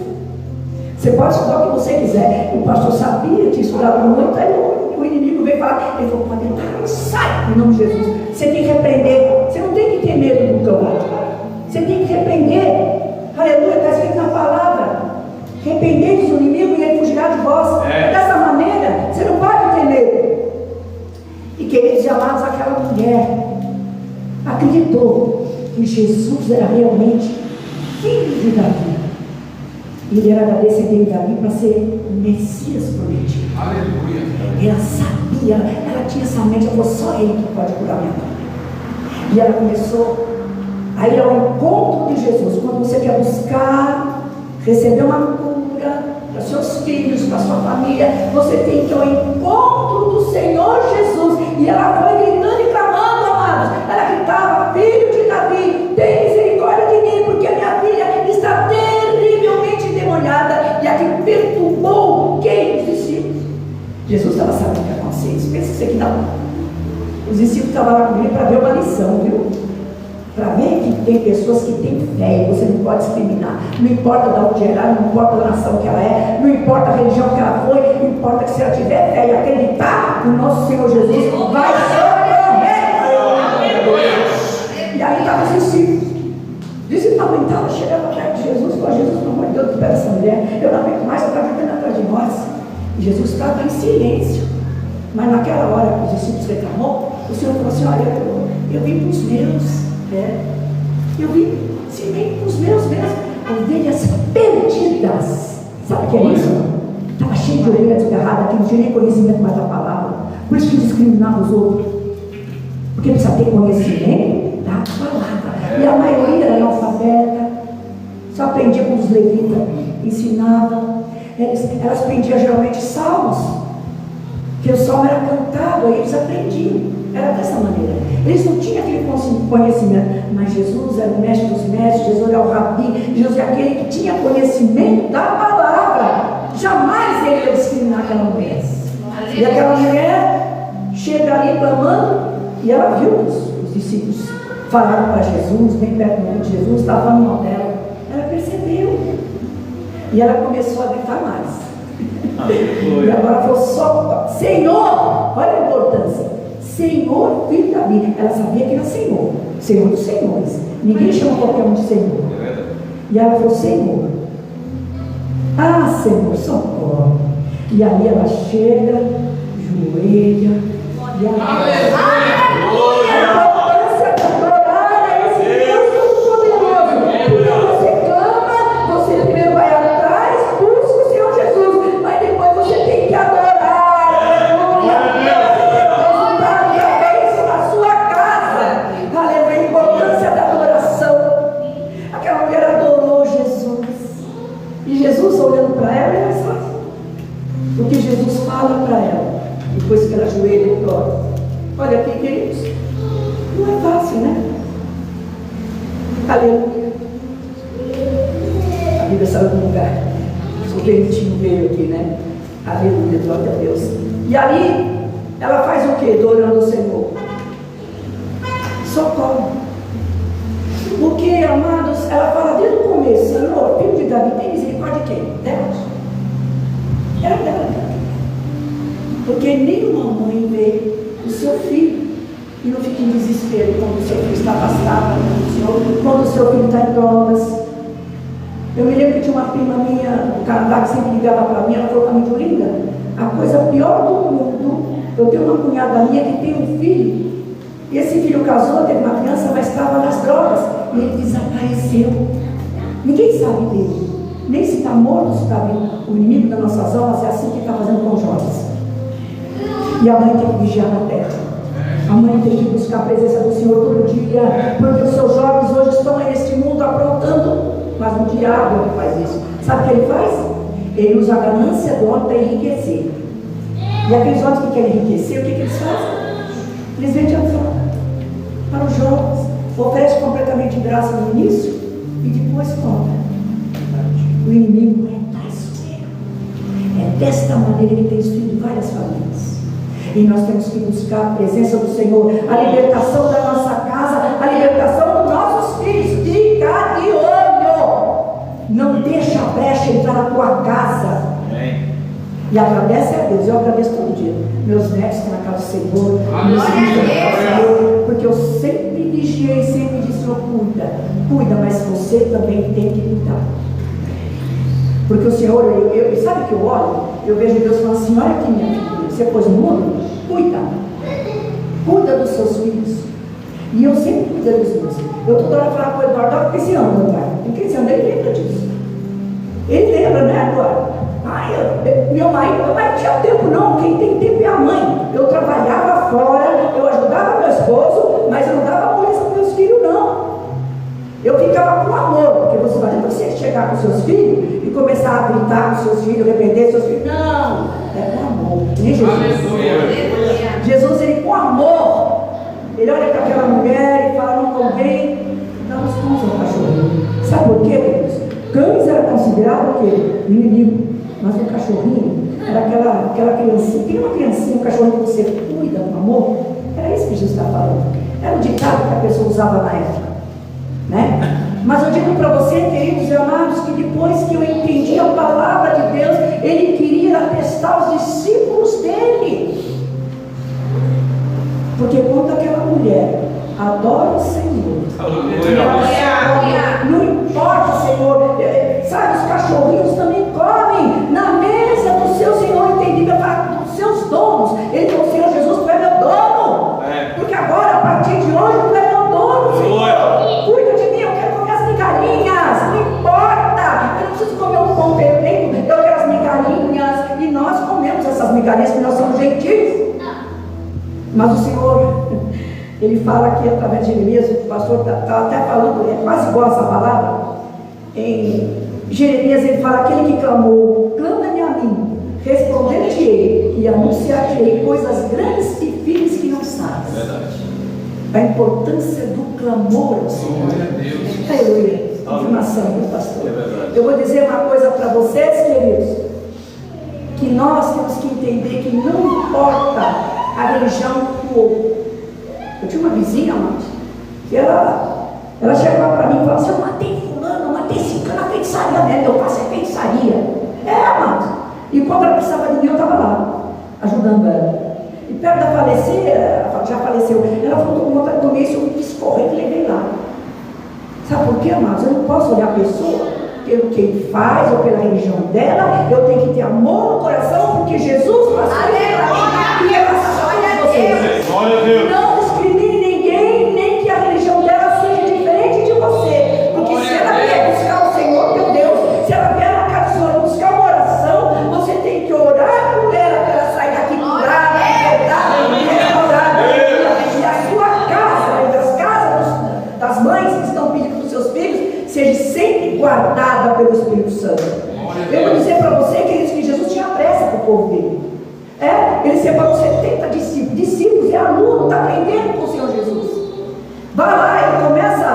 Você pode estudar o que você quiser. O pastor sabia, tinha estudado muito, aí o inimigo veio falar, ele falou, pode entrar, sai, em nome de Jesus. Você tem que repreender, você não tem que ter medo do cão, você tem que repreender. Aleluia, está escrito na palavra, repreendei o inimigo e ele fugirá de vós. Dessa maneira, você não pode ter medo. E queridos e amados, aquela mulher acreditou que Jesus era realmente filho de Davi. Ele era descendente de Davi para ser o Messias prometido. Aleluia. Ela sabia, ela tinha essa mente, ela falou, só ele que pode curar minha mãe. E ela começou a ir ao encontro de Jesus. Quando você quer buscar, receber uma cura para seus filhos, para sua família, você tem que ir ao encontro do Senhor Jesus. E ela foi gritando e clamando, amados. Ela gritava, filho de Davi, tem misericórdia de mim, porque a minha filha está terrivelmente endemoniada. E aquilo perturbou quem? Os discípulos. Jesus estava sabendo o que acontecia. Pensa que não. Os discípulos estavam lá comigo para ver uma lição, viu? Para ver que tem pessoas que têm fé e você não pode discriminar. Não importa de onde ela, não importa da nação que ela é, não importa a religião que ela foi, não importa que se ela tiver fé e acreditar no nosso Senhor Jesus, vai socorrer. E aí estavam os discípulos. Disse que não aguentava, chegava perto de Jesus, falou, Jesus, pelo amor de Deus, espera essa mulher, eu não aguento mais, ela está gritando atrás de nós. E Jesus estava em silêncio. Mas naquela hora que os discípulos reclamou, o Senhor falou assim, olha, eu vim para os meus, eu vim sim para os meus mesmo, ovelhas perdidas. Sabe o que é isso? Estava cheio de ovelhas desgarradas, que não tinha nem conhecimento mais da palavra, por isso que discriminava os outros, porque precisa ter conhecimento da palavra, e a maioria era analfabeta, só aprendia com os levitas, ensinavam, elas aprendiam geralmente salmos, que o salmo era cantado, aí eles aprendiam, era dessa maneira. Eles não tinham aquele conhecimento, mas Jesus era o mestre dos mestres, Jesus era o rabi, Jesus era aquele que tinha conhecimento da palavra. Jamais ele ia discriminar aquela mulher. E aquela mulher chega ali clamando, e ela viu os discípulos falaram para Jesus, bem perto de Jesus, estava falando mal dela. Ela percebeu, e ela começou a gritar mais. E agora falou só, Senhor, olha a importância, Senhor, filho de Davi. Ela sabia que era Senhor, Senhor dos senhores. Ninguém chama qualquer um de Senhor. E ela falou, Senhor, Senhor, socorre. E aí ela chega, joelha, e ela depois que ela ajoelha e ora. Olha aqui, queridos, não é fácil, né? Aleluia. A Bíblia saiu do lugar. O ventinho veio aqui, né? Aleluia, glória a Deus. E ali, ela faz o quê? Adorando o Senhor. Socorre. Porque, amados, ela fala desde o começo, Senhor, filho de Davi, tem misericórdia de quem? Deus. Era dela. Porque nenhuma mãe vê o seu filho e não fica em desespero quando o seu filho está afastado do Senhor, quando o seu filho está em drogas. Eu me lembro que tinha uma prima minha do Canadá que sempre ligava para mim, ela falou para mim, Julinda, a coisa pior do mundo, eu tenho uma cunhada minha que tem um filho, e esse filho casou, teve uma criança, mas estava nas drogas, e ele desapareceu. Ninguém sabe dele, nem se está morto, se está vivo. O inimigo das nossas almas é assim que está fazendo com os jovens. E a mãe tem que vigiar na terra. A mãe tem que buscar a presença do Senhor todo dia, porque os seus jovens hoje estão aí neste mundo aprontando, mas o diabo é que faz isso. Sabe o que ele faz? Ele usa a ganância do homem para enriquecer. E aqueles homens que querem enriquecer, o que eles fazem? Eles vendem a droga para os jovens, oferecem completamente de graça no início e depois compra. O inimigo é desta maneira Ele tem destruído várias famílias. E nós temos que buscar a presença do Senhor, a libertação da nossa casa, a libertação dos nossos filhos. Fica de olho, não deixa a brecha entrar na tua casa. E agradece a Deus. Eu agradeço todo dia. Meus netos estão na casa do Senhor, meus filhos estão na casa do Senhor, porque eu sempre vigiei, sempre disse: Senhor, cuida, mas você também tem que cuidar. Porque o Senhor, sabe o que eu olho? Eu vejo Deus falando assim: olha aqui, minha filha, você pôs no mundo, cuida dos seus filhos. E eu sempre cuidei dos meus. Eu toda hora falava com o Eduardo: olha, 15 anos, pai. Tem 15 anos, ele lembra disso. Ele lembra, né, Eduardo? Meu marido não tinha tempo, não. Quem tem tempo é a mãe. Eu trabalhava fora, eu ajudava meu esposo, mas eu não dava coisa para meus filhos, não. Eu ficava com amor, porque você vai você chegar com seus filhos e começar a gritar com seus filhos, repreender seus filhos. Não, é com amor. Nem Jesus. Jesus, ele com amor, ele olha para aquela mulher e fala: não convém, dá uns cães ao cachorrinho. Sabe por quê, queridos? Cães era considerado o quê? Inimigo. Mas o cachorrinho era aquela criancinha. Tem uma criancinha, um cachorrinho que você cuida com amor. Era isso que Jesus está falando. Era o ditado que a pessoa usava na época, né? Mas eu digo para você, queridos e amados, que depois que eu entendi a palavra de Deus, Ele queria atestar os discípulos dele. Porque quando aquela mulher adora o Senhor, não importa, Senhor, sabe, os cachorrinhos também comem na mesa do seu Senhor, entendi, dos seus donos. Ele falou: Senhor Jesus, tu é meu dono, porque agora, a partir de hoje, tu é meu dono, Senhor. Cuida de mim, eu quero comer as migalhinhas, não importa, eu não preciso comer um pão perfeito, eu quero as migalhinhas. E nós comemos essas migalhinhas, porque nós somos gentios. Mas o Senhor, Ele fala aqui através de Jeremias, o pastor está até falando, é quase igual essa palavra. Em Jeremias ele fala: aquele que clamou, clama-me a mim, responder-te-ei e anunciar-te-ei coisas grandes e firmes que não sabes. A importância do clamor ao Senhor. Aleluia. Confirmação, meu pastor. Eu vou dizer uma coisa para vocês, queridos, que nós temos que entender que não importa a religião do outro. Eu tinha uma vizinha, amados, que ela chegava para mim e falava assim: eu matei fulano, eu matei ciclano, a feitiçaria dela, eu faço a feitiçaria. Amados. E quando ela precisava de mim, eu estava lá, ajudando ela. E perto da falecer, já faleceu, ela falou: com vontade de comer isso, eu quis correr e levei lá. Sabe por quê, amados? Eu não posso olhar a pessoa pelo que ele faz ou pela religião dela. Eu tenho que ter amor no coração, porque Jesus passou e ela só vocês. Glória a Deus. Não discrimine ninguém, nem que a religião dela seja diferente de você. Porque se ela vier buscar o Senhor, meu Deus, se ela vier na casa do Senhor buscar uma oração, você tem que orar por ela para ela sair daqui curada, restaurada. E a sua casa, entre as casas das mães que estão pedindo para os seus filhos, seja sempre guardada pelo Espírito Santo. Eu vou dizer para você, queridos, que Jesus tinha pressa para o povo dele. Ele separou 70 discípulos e aluno, está aprendendo com o Senhor Jesus. Vai lá e começa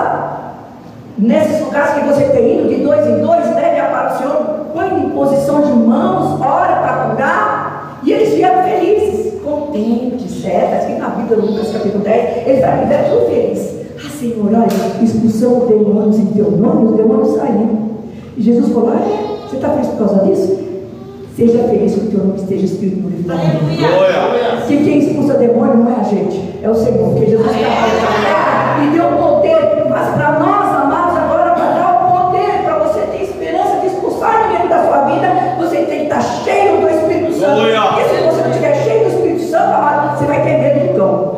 nesses lugares que você tem ido, de 2 em 2, leve a para o Senhor, põe em posição de mãos, ora para curar, e eles vieram felizes, contentes, está escrito na Bíblia, Lucas capítulo 10, eles vieram tudo felizes. Senhor, olha, expulsão demônios em teu nome, os demônios saíram. E Jesus falou: você está feliz por causa disso? Seja feliz que o teu nome esteja escrito no livro da vida. Que quem expulsa demônio não é a gente, é o Senhor, porque Jesus e deu poder, mas para nós, amados, agora para dar o poder, para você ter esperança de expulsar ninguém da sua vida, você tem que estar cheio do Espírito Santo. Porque se você não estiver cheio do Espírito Santo, amado, você vai ter medo do cão.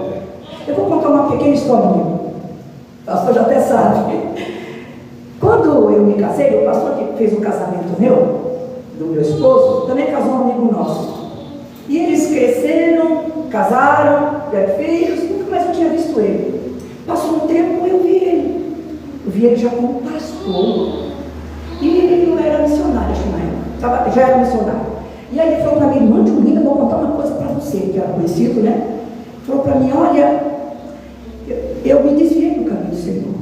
Eu vou contar uma pequena historinha. O pastor já até sabe. Quando eu me casei, o pastor que fez o casamento do meu esposo, também casou um amigo nosso. E eles cresceram, casaram, tiveram filhos, nunca mais eu tinha visto ele. Passou um tempo, eu vi ele. Eu vi ele já como pastor. E ele não era missionário, acho que na época. Já era missionário. E aí ele falou para mim: irmã Julinda, eu vou contar uma coisa para você, que era conhecido, né? Falou para mim: olha, eu me desviei do caminho do Senhor.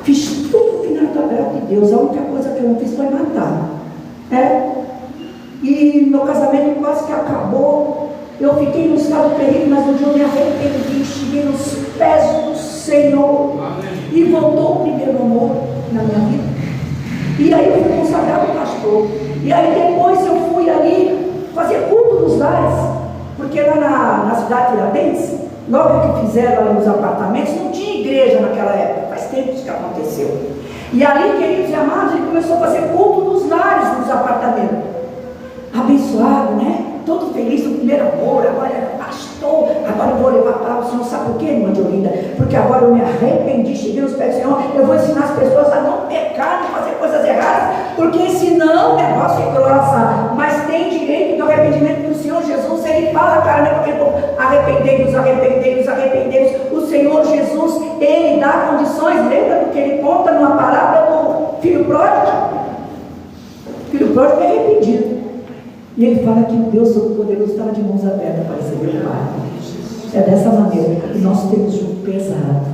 Fiz tudo que não era de Deus. A única coisa que eu não fiz foi matar. E meu casamento quase que acabou. Eu fiquei num estado terrível, mas um dia eu me arrependi, cheguei nos pés do Senhor. E voltou o primeiro amor na minha vida. E aí eu fui consagrado pastor. E aí depois eu fui ali fazer culto nos lares, porque lá na cidade de Tiradentes, logo que fizeram ali os apartamentos, não tinha igreja naquela época, faz tempo que aconteceu. E ali, queridos e amados, ele começou a fazer culto nos lares, nos apartamentos. Abençoado, né? Todo feliz no primeiro amor, agora era pastor, agora eu vou levar a palavra. O Senhor sabe por quê, irmã de Olinda? Porque agora eu me arrependi, cheguei nos pés do Senhor, eu vou ensinar as pessoas a não pecar, não fazer coisas erradas, porque senão o negócio é grossa, mas tem direito do arrependimento do Senhor Jesus. Ele fala claramente, arrependei-vos, arrependei-vos, arrependei-vos. O Senhor Jesus, Ele dá condições. Lembra do que Ele conta numa parábola do filho pródigo? O filho pródigo é arrependido. E ele fala que o Deus Todo-Poderoso estava de mãos abertas para receber o Pai. É dessa maneira que nós temos jugo pesado.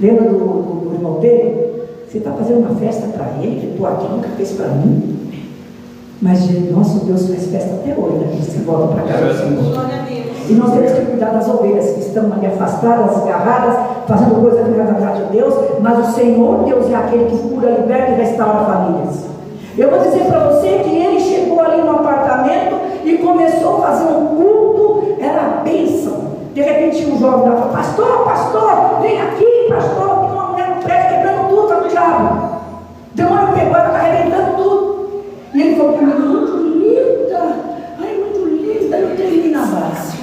Lembra do irmão dele? Você está fazendo uma festa para ele, que estou aqui, nunca fez para mim. Mas nosso Deus faz festa até hoje, né? A gente se volta para casa do Senhor. E nós temos que cuidar das ovelhas que estão ali afastadas, agarradas, fazendo coisa que não é da casa de Deus. Mas o Senhor Deus é aquele que cura, liberta e restaura famílias. Eu vou dizer para você que ele chegou ali no apartamento e começou a fazer um culto, era bênção. De repente um jovem lá falou: pastor, vem aqui, pastor, tem uma mulher no prédio quebrando tudo, está no diabo. O demônio pegou, ela está arrebentando tudo. E ele falou comigo: muito linda, eu terminei na base.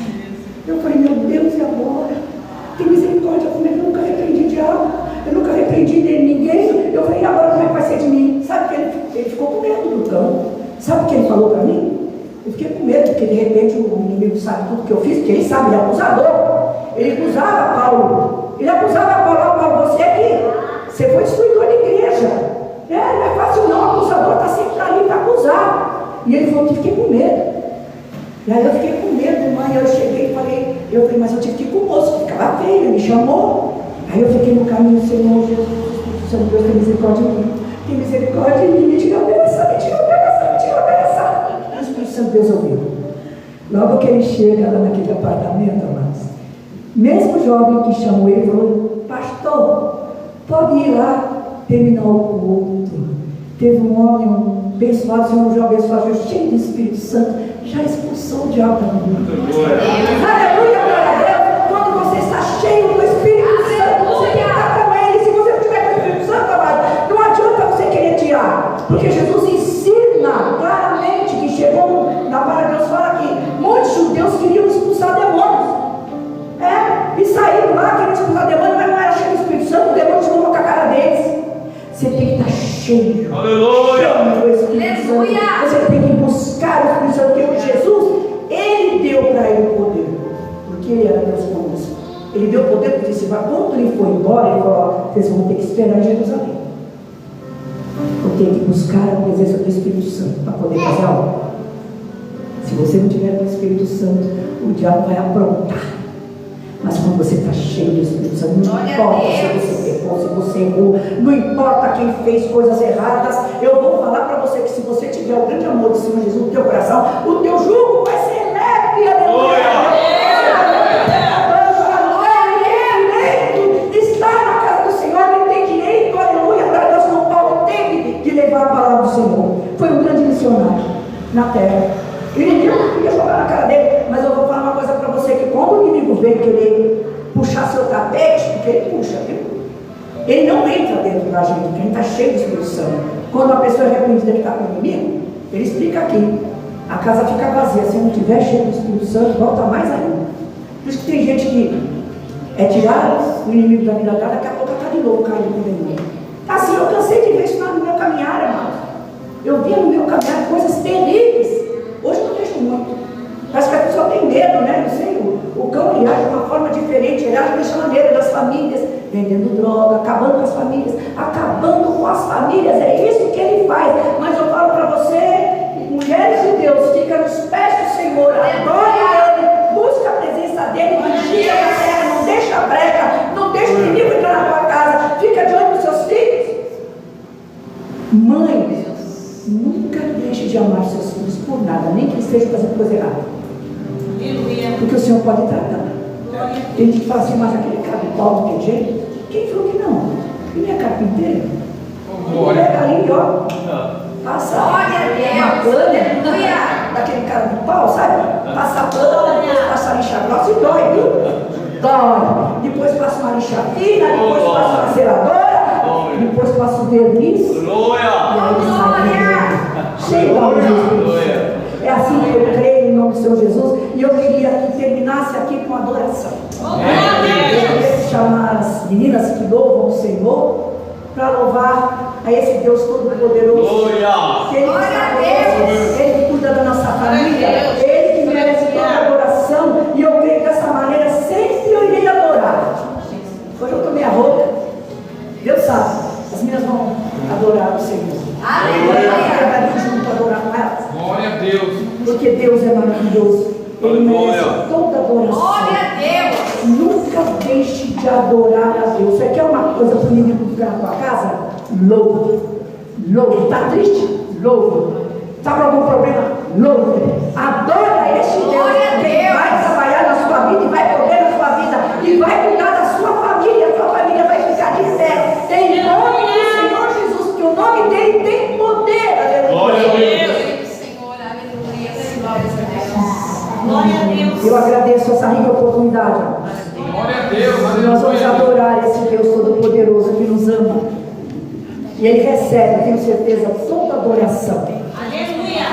Eu falei: meu Deus, e agora? Tem misericórdia comigo, eu nunca arrependi de algo, eu nunca arrependi de ninguém. Eu falei: e agora como é que vai ser de mim? Sabe que ele ficou com medo do cão. Sabe o que ele falou para mim? Eu fiquei com medo, porque de repente o inimigo sabe tudo que eu fiz, porque ele sabe, ele é acusador. Ele acusava Paulo. Ele acusava Paulo: você aqui, você foi destruidor de igreja. Não é fácil não, o acusador está sempre ali para acusar. E ele falou que fiquei com medo. E aí eu fiquei com medo, mãe. Eu cheguei e falei, mas eu tive que ir com o moço, que ficava feio, ele me chamou. Aí eu fiquei no caminho: Senhor Jesus, Senhor Deus, tem misericórdia de mim. Tem misericórdia de mim, me tira dessa. O Espírito Santo Deus ouviu. Logo que ele chega lá naquele apartamento, amados, mesmo jovem que chamou ele, falou: pastor, pode ir lá terminar o culto. Teve um homem abençoado, Senhor, um abençoado, cheio do Espírito Santo, já expulsou o diabo da minha. Aleluia, glória a Deus. Quando você está cheio do Espírito Santo, você tem que estar com ele. Se você não tiver com o Espírito Santo, amado, não adianta você querer tirar, porque Jesus ensina claramente que chegou na palavra de Deus, fala que muitos judeus queriam expulsar demônios. E saíram lá querendo expulsar demônios, mas não era cheio do Espírito Santo, o demônio chegou com a cara deles. Você tem que estar cheio. Aleluia! Cheio do Espírito Santo. Você tem que buscar o Espírito Santo, porque Jesus, ele deu para ele o poder, porque ele era Deus conosco. Ele deu o poder para os discípulos. Quando ele foi embora, ele falou: vocês vão ter que esperar em Jerusalém. Eu tenho que buscar a presença do Espírito Santo para poder fazer algo. Se você não tiver com o Espírito Santo, o diabo vai aprontar. Mas quando você está cheio do Espírito Santo, não importa se você pecou, se você errou, não importa quem fez coisas erradas, eu vou falar para você que se você tiver o grande amor do Senhor Jesus no teu coração, o teu jugo vai ser leve. Aleluia! Está na casa do Senhor, ele tem direito, aleluia, para Deus, como Paulo teve de levar a palavra do Senhor. Foi um grande missionário na terra. Ele não queria jogar na cara dele, mas eu vou falar uma coisa para você: que quando o inimigo vem querer puxar seu tapete, porque ele puxa, viu? Ele não entra dentro da gente, porque a gente está cheio de Espírito Santo. Quando a pessoa é arrependida que está com o inimigo, ele explica aqui: a casa fica vazia. Se não tiver cheio do Espírito Santo, volta mais ainda. Por isso que tem gente que é tirado o inimigo da vida dela, daqui a pouco está de novo caindo com o inimigo. Assim, eu cansei de ver isso no meu caminhar, irmão. Eu via no meu caminhar coisas terríveis. Hoje eu não vejo muito. Parece que a pessoa tem medo, né? Não sei, o cão ele age de uma forma diferente, ele age dessa maneira das famílias, vendendo droga, acabando com as famílias, é isso que ele faz. Mas eu falo para você, mulheres de Deus, fica nos pés do Senhor, adore Ele, busca a presença dEle, vigia na terra, não deixa a breca, não deixa o inimigo entrar na tua casa, fica de olho nos seus filhos. Mãe, nunca deixe de amar seus filhos por nada, nem que eles esteja fazendo coisa errada. Porque o Senhor pode tratar. Tem gente que fala assim, mas aquele cara de pau não tem jeito? Quem falou que não? Ele é carpinteiro. Pega ali, ó. Passa uma pano daquele cara de pau, sabe? Passa a pano, depois passa a lixa grossa e dói, viu? Dói. Depois passa uma lixa fina, depois passa uma seladora, depois passa o verniz. E aí sai cheio da luz. É assim que eu creio em nome do Senhor Jesus. E eu queria que terminasse aqui com adoração. Eu queria chamar as meninas que louvam o Senhor para louvar a esse Deus Todo-Poderoso. Ele que cuida da nossa família, Ele que merece toda a adoração. E eu creio que dessa maneira sempre eu irei adorar. Hoje eu tomei a roupa, Deus sabe, as meninas vão adorar o Senhor. Aleluia! Junto adorar com elas. Glória a Deus. Porque Deus é maravilhoso. Ele merece toda adoração. Glória a Deus. Nunca deixe de adorar a Deus. Você quer uma coisa para o inimigo ficar na tua casa? Louva. Louva. Está triste? Louva. Está com algum problema? Louva. Adora este Deus. Que vai trabalhar na sua vida e vai prover na sua vida. E vai cuidar da sua família. A sua família vai ficar de pé. Em nome do Senhor Jesus. Porque o nome dele tem poder. Glória a Deus. Glória a Deus. Eu agradeço essa rica oportunidade. Glória a Deus. Nós vamos adorar esse Deus Todo-Poderoso que nos ama. E Ele recebe, tenho certeza, toda adoração. Aleluia.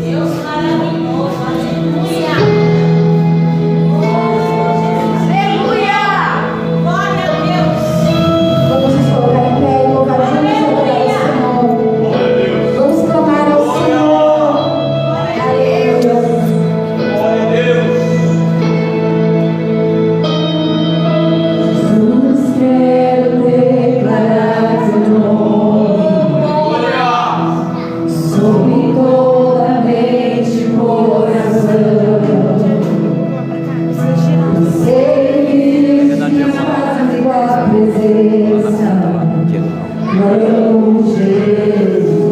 Deus maravilhoso. Aleluia. Aleluia. Glória a Deus. Vamos nos colocar em pé e louvar juntos e adorar o Senhor. Vamos clamar ao Senhor. Glória a Deus. Glória a Deus. Jesus, quero declarar teu nome sobre toda mente e coração. Sei que na tua presença, clamo Jesus.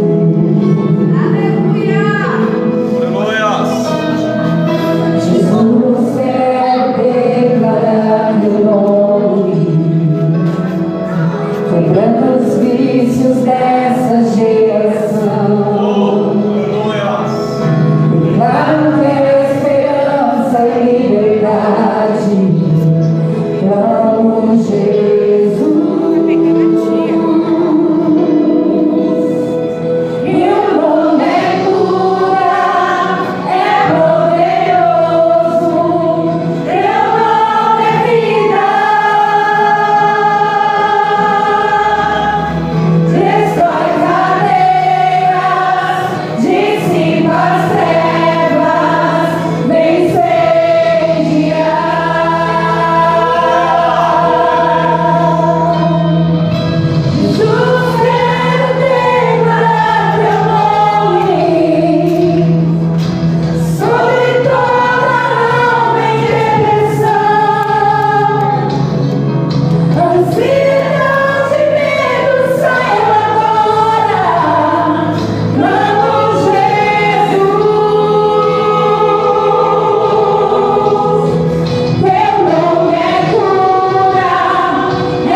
Jesus, quero declarar teu nome, quebrando os vícios dessa geração. Declaro que é esperança e liberdade. Clamo Jesus. Meu nome é cura, é poderoso. Meu nome é vida. Destrói cadeias, dissipa as trevas, vem incendiar. Jesus, quero declarar teu nome sobre toda alma em depressão. Ansiedade e medo saiam agora. Clamo Jesus. Teu nome é cura, é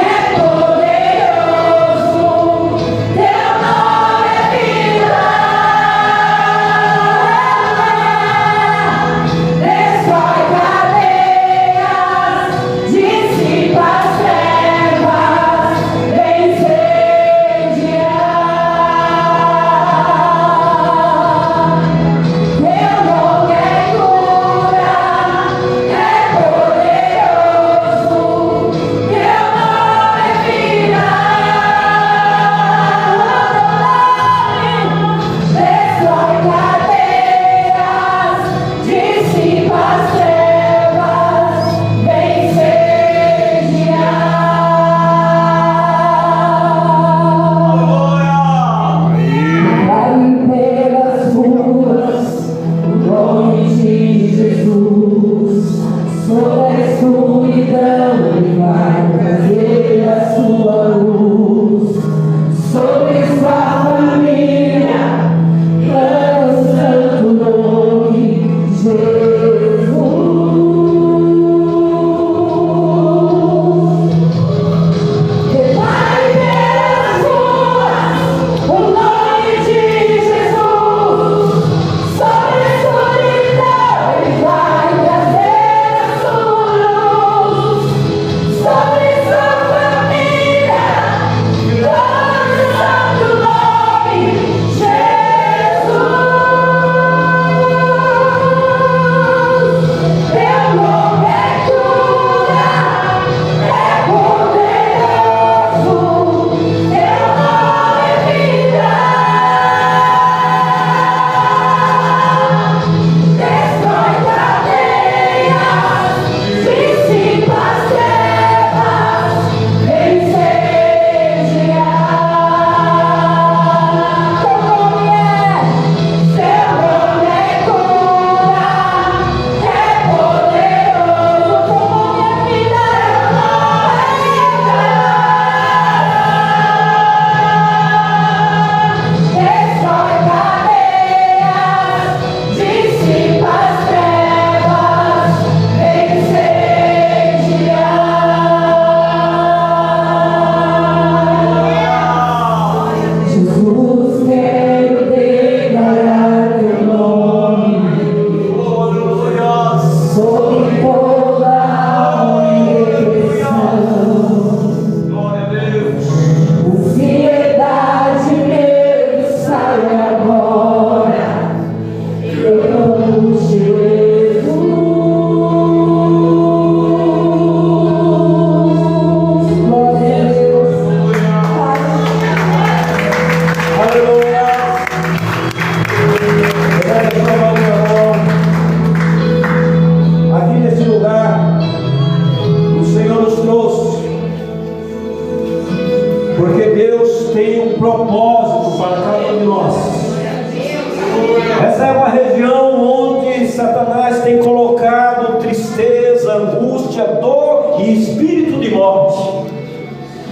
poderoso. Teu nome é vida. Destrói cadeias, dissipa as trevas, vem incendiar. Teu nome é cura, é poderoso. Teu nome é vida. Destrói cadeias, dissipa as trevas, vem incendiar. Vai pelas ruas, o nome de Jesus, sobre a escuridão e vai trazer a sua luz, sobre os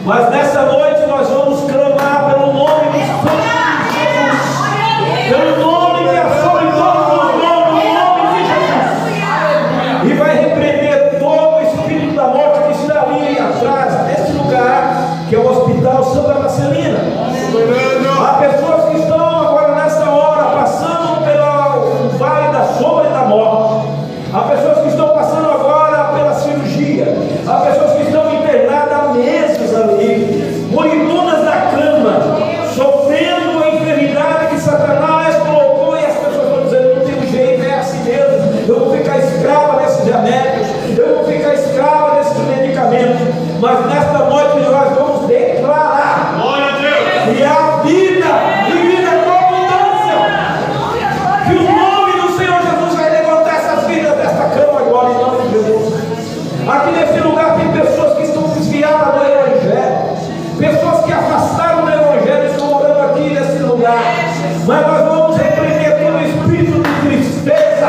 Mas nessa noite nós vamos clamar pelo nome de Jesus, pelo nome que é sobre todos os nomes, o nome de Jesus. E vai repreender todo o espírito da morte que está ali atrás, nesse lugar, que é o Hospital Santa Marcelina. Há pessoas que estão agora nessa hora passando pelo vale da sombra e da morte. Há pessoas que estão passando agora pela cirurgia. Há pessoas que estão internadas há meses ali, moribundas na cama, sofrendo a enfermidade que Satanás colocou, e as pessoas estão dizendo: não tem jeito, é assim mesmo, eu vou ficar escrava desses remédios, eu vou ficar escrava desses medicamentos. Mas nesta noite nós vamos declarar que há vida e vida com abundância, que o nome do Senhor Jesus vai levantar essas vidas desta cama agora, em nome de Jesus. Aqui nesse lugar tem pessoas que estão desviadas do Evangelho, pessoas que afastaram do Evangelho e estão orando aqui nesse lugar. Mas nós vamos repreender todo espírito de tristeza,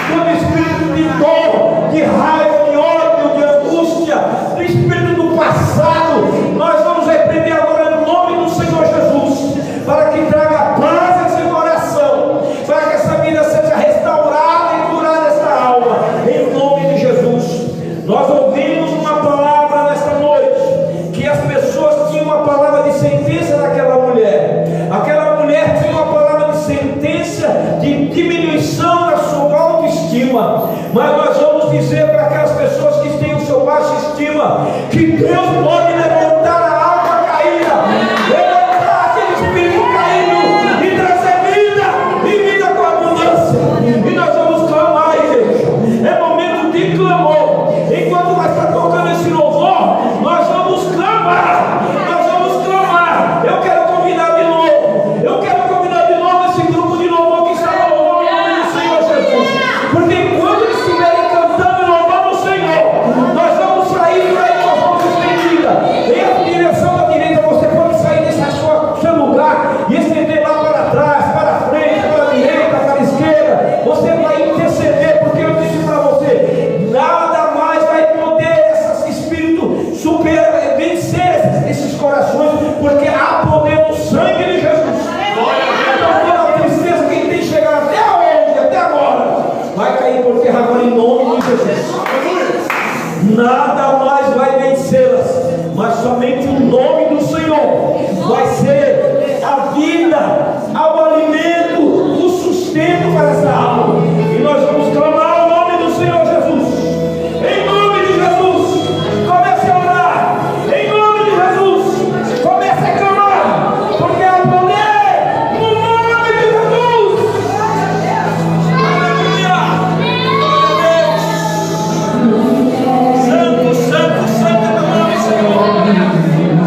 todo espírito de dor, de raiva, de ódio, de angústia, do espírito do passado. Nós vamos repreender agora no nome do Senhor Jesus, para que traga paz a esse coração, para que essa vida seja restaurada e curada essa alma, em nome de Jesus. Nós ouvimos uma palavra nesta noite, que as pessoas tinham uma palavra de sentença naquela mulher. Aquela mulher tinha uma palavra de sentença, de diminuição da sua autoestima. Mas nós vamos dizer para aquelas pessoas que têm o seu baixa estima, que Deus pode levantar a alma caída, levantar aquele espírito caído e trazer vida, e vida com abundância. E nós vamos clamar, igreja. É momento de clamor. Enquanto vai estar tocando esse louvor, nós vamos clamar. Nós vamos clamar. Eu quero convidar de novo. Eu quero convidar de novo esse grupo de louvor que está louvando o nome do Senhor Jesus. Porque enquanto eles estiverem cantando e louvando o Senhor, nós vamos sair por aí com as mãos estendidas. Em a direção da direita, você pode sair desse seu lugar e estender lá para trás, para frente, para a direita, para a esquerda. Você vai interceder, porque eu disse para você: nada mais vai poder esse espírito vencer esses corações, porque há poder no sangue de Jesus. Então toda a tristeza que tem chegado até onde, até agora, vai cair por terra agora em nome de Jesus. Nada mais vai vencê-las, mas somente o nome do Senhor vai ser a vida, o alimento, o sustento para essa alma. E nós vamos clamar o nome do Senhor Jesus. Em nome de Jesus, comece a orar. Em nome de Jesus, comece a clamar, porque há poder no nome de Jesus. Aleluia! Santo, santo, santo é o nome do Senhor.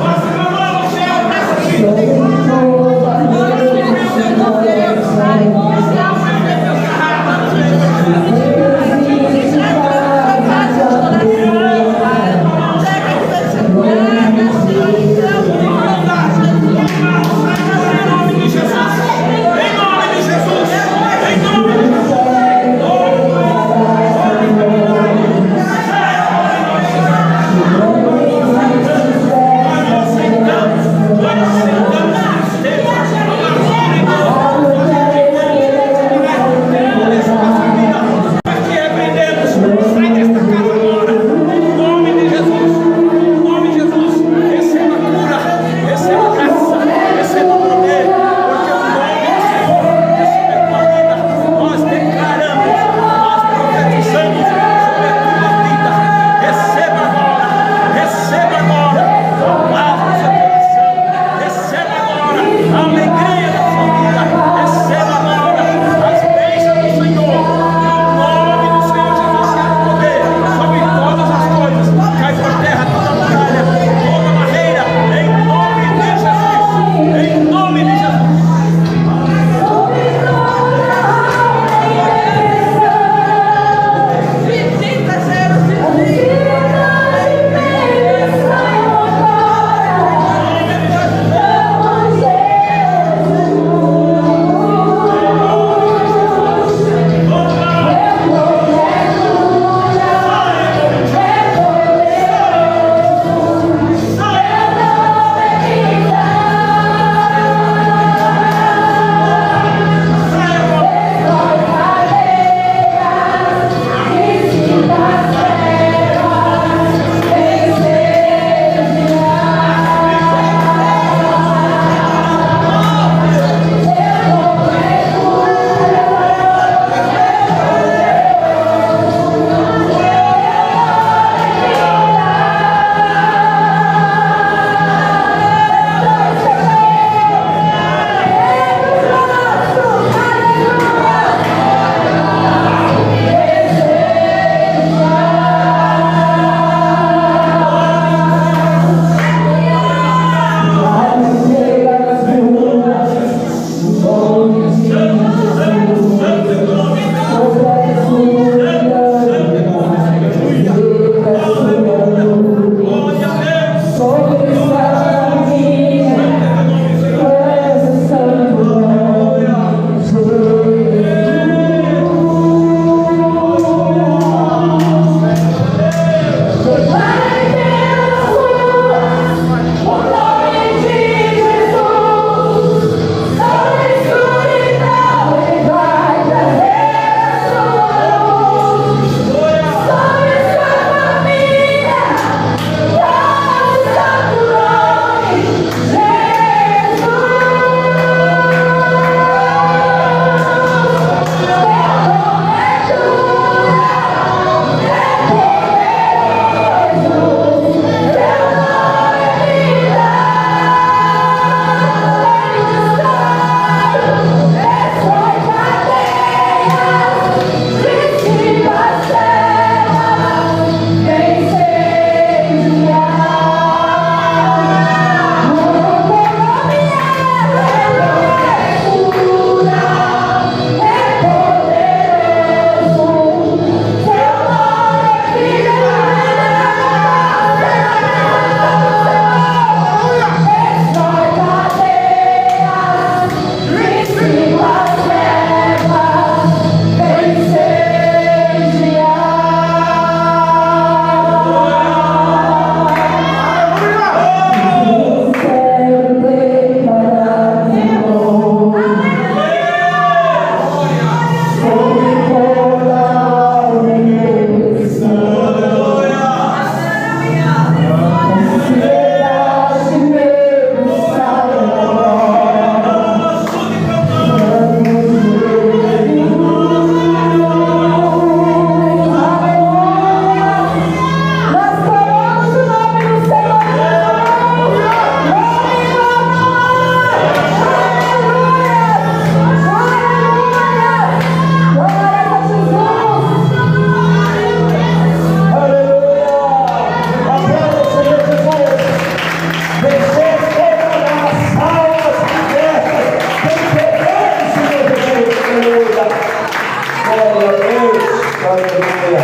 Aleluia.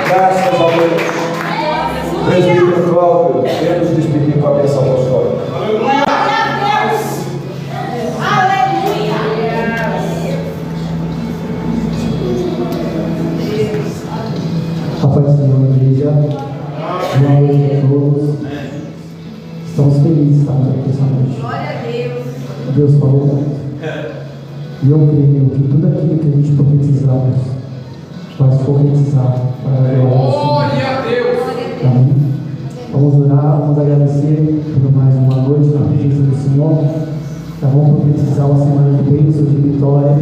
Graças a Deus. Presbítero Cláudio, quero nos despedir com a bênção apostólica. A paz do Senhor, igreja. Boa noite a todos. Estamos felizes de estarmos aqui essa noite. Glória a Deus. Deus falou muito. E eu creio que tudo aquilo que a gente profetizamos vai se concretizar para a glória a Deus. Amém. Vamos orar, vamos agradecer por mais uma noite na presença do Senhor. Já vamos profetizar uma semana de bênção, de vitória.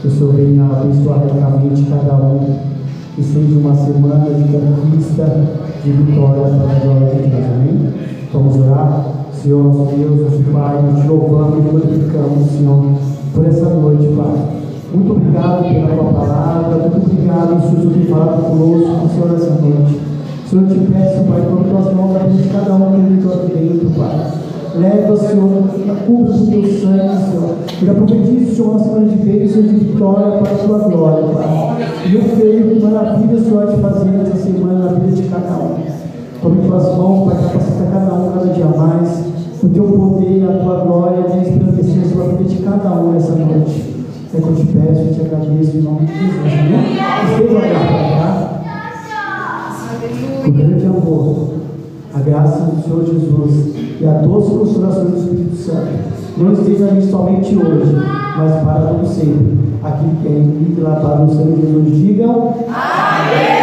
Que o Senhor venha abençoar ricamente cada um. Que seja uma semana de conquista, de vitória para a glória de Deus. Amém? Vamos orar. Senhor, nosso Deus, nosso Pai, nós te louvamos e glorificamos, Senhor, por essa noite, Pai. Muito obrigado pela tua palavra, muito obrigado, Senhor, por ter falado conosco, Senhor, essa noite. Senhor, eu te peço, Pai, com as tuas mãos na frente de cada um que entrou aqui dentro, Pai. Leva, Senhor, cubra o teu sangue, Senhor. E já profetizo, Senhor, uma semana de bênção, de vitória para a tua glória, Pai. E eu creio que maravilha o Senhor te fazer essa semana na vida de cada um. Tome tuas mãos, Pai, capacita cada um cada dia mais. O teu poder, a tua glória, venha resplandecer sobre a vida de cada um nessa noite. É que eu te peço e te agradeço em nome de Jesus. Amém? Esteja para cá. O grande amor, a graça do Senhor Jesus e a doce consolação do Espírito Santo não esteja ali somente hoje, mas para todo sempre. Aqui que é em lá para o Senhor Jesus, digam amém.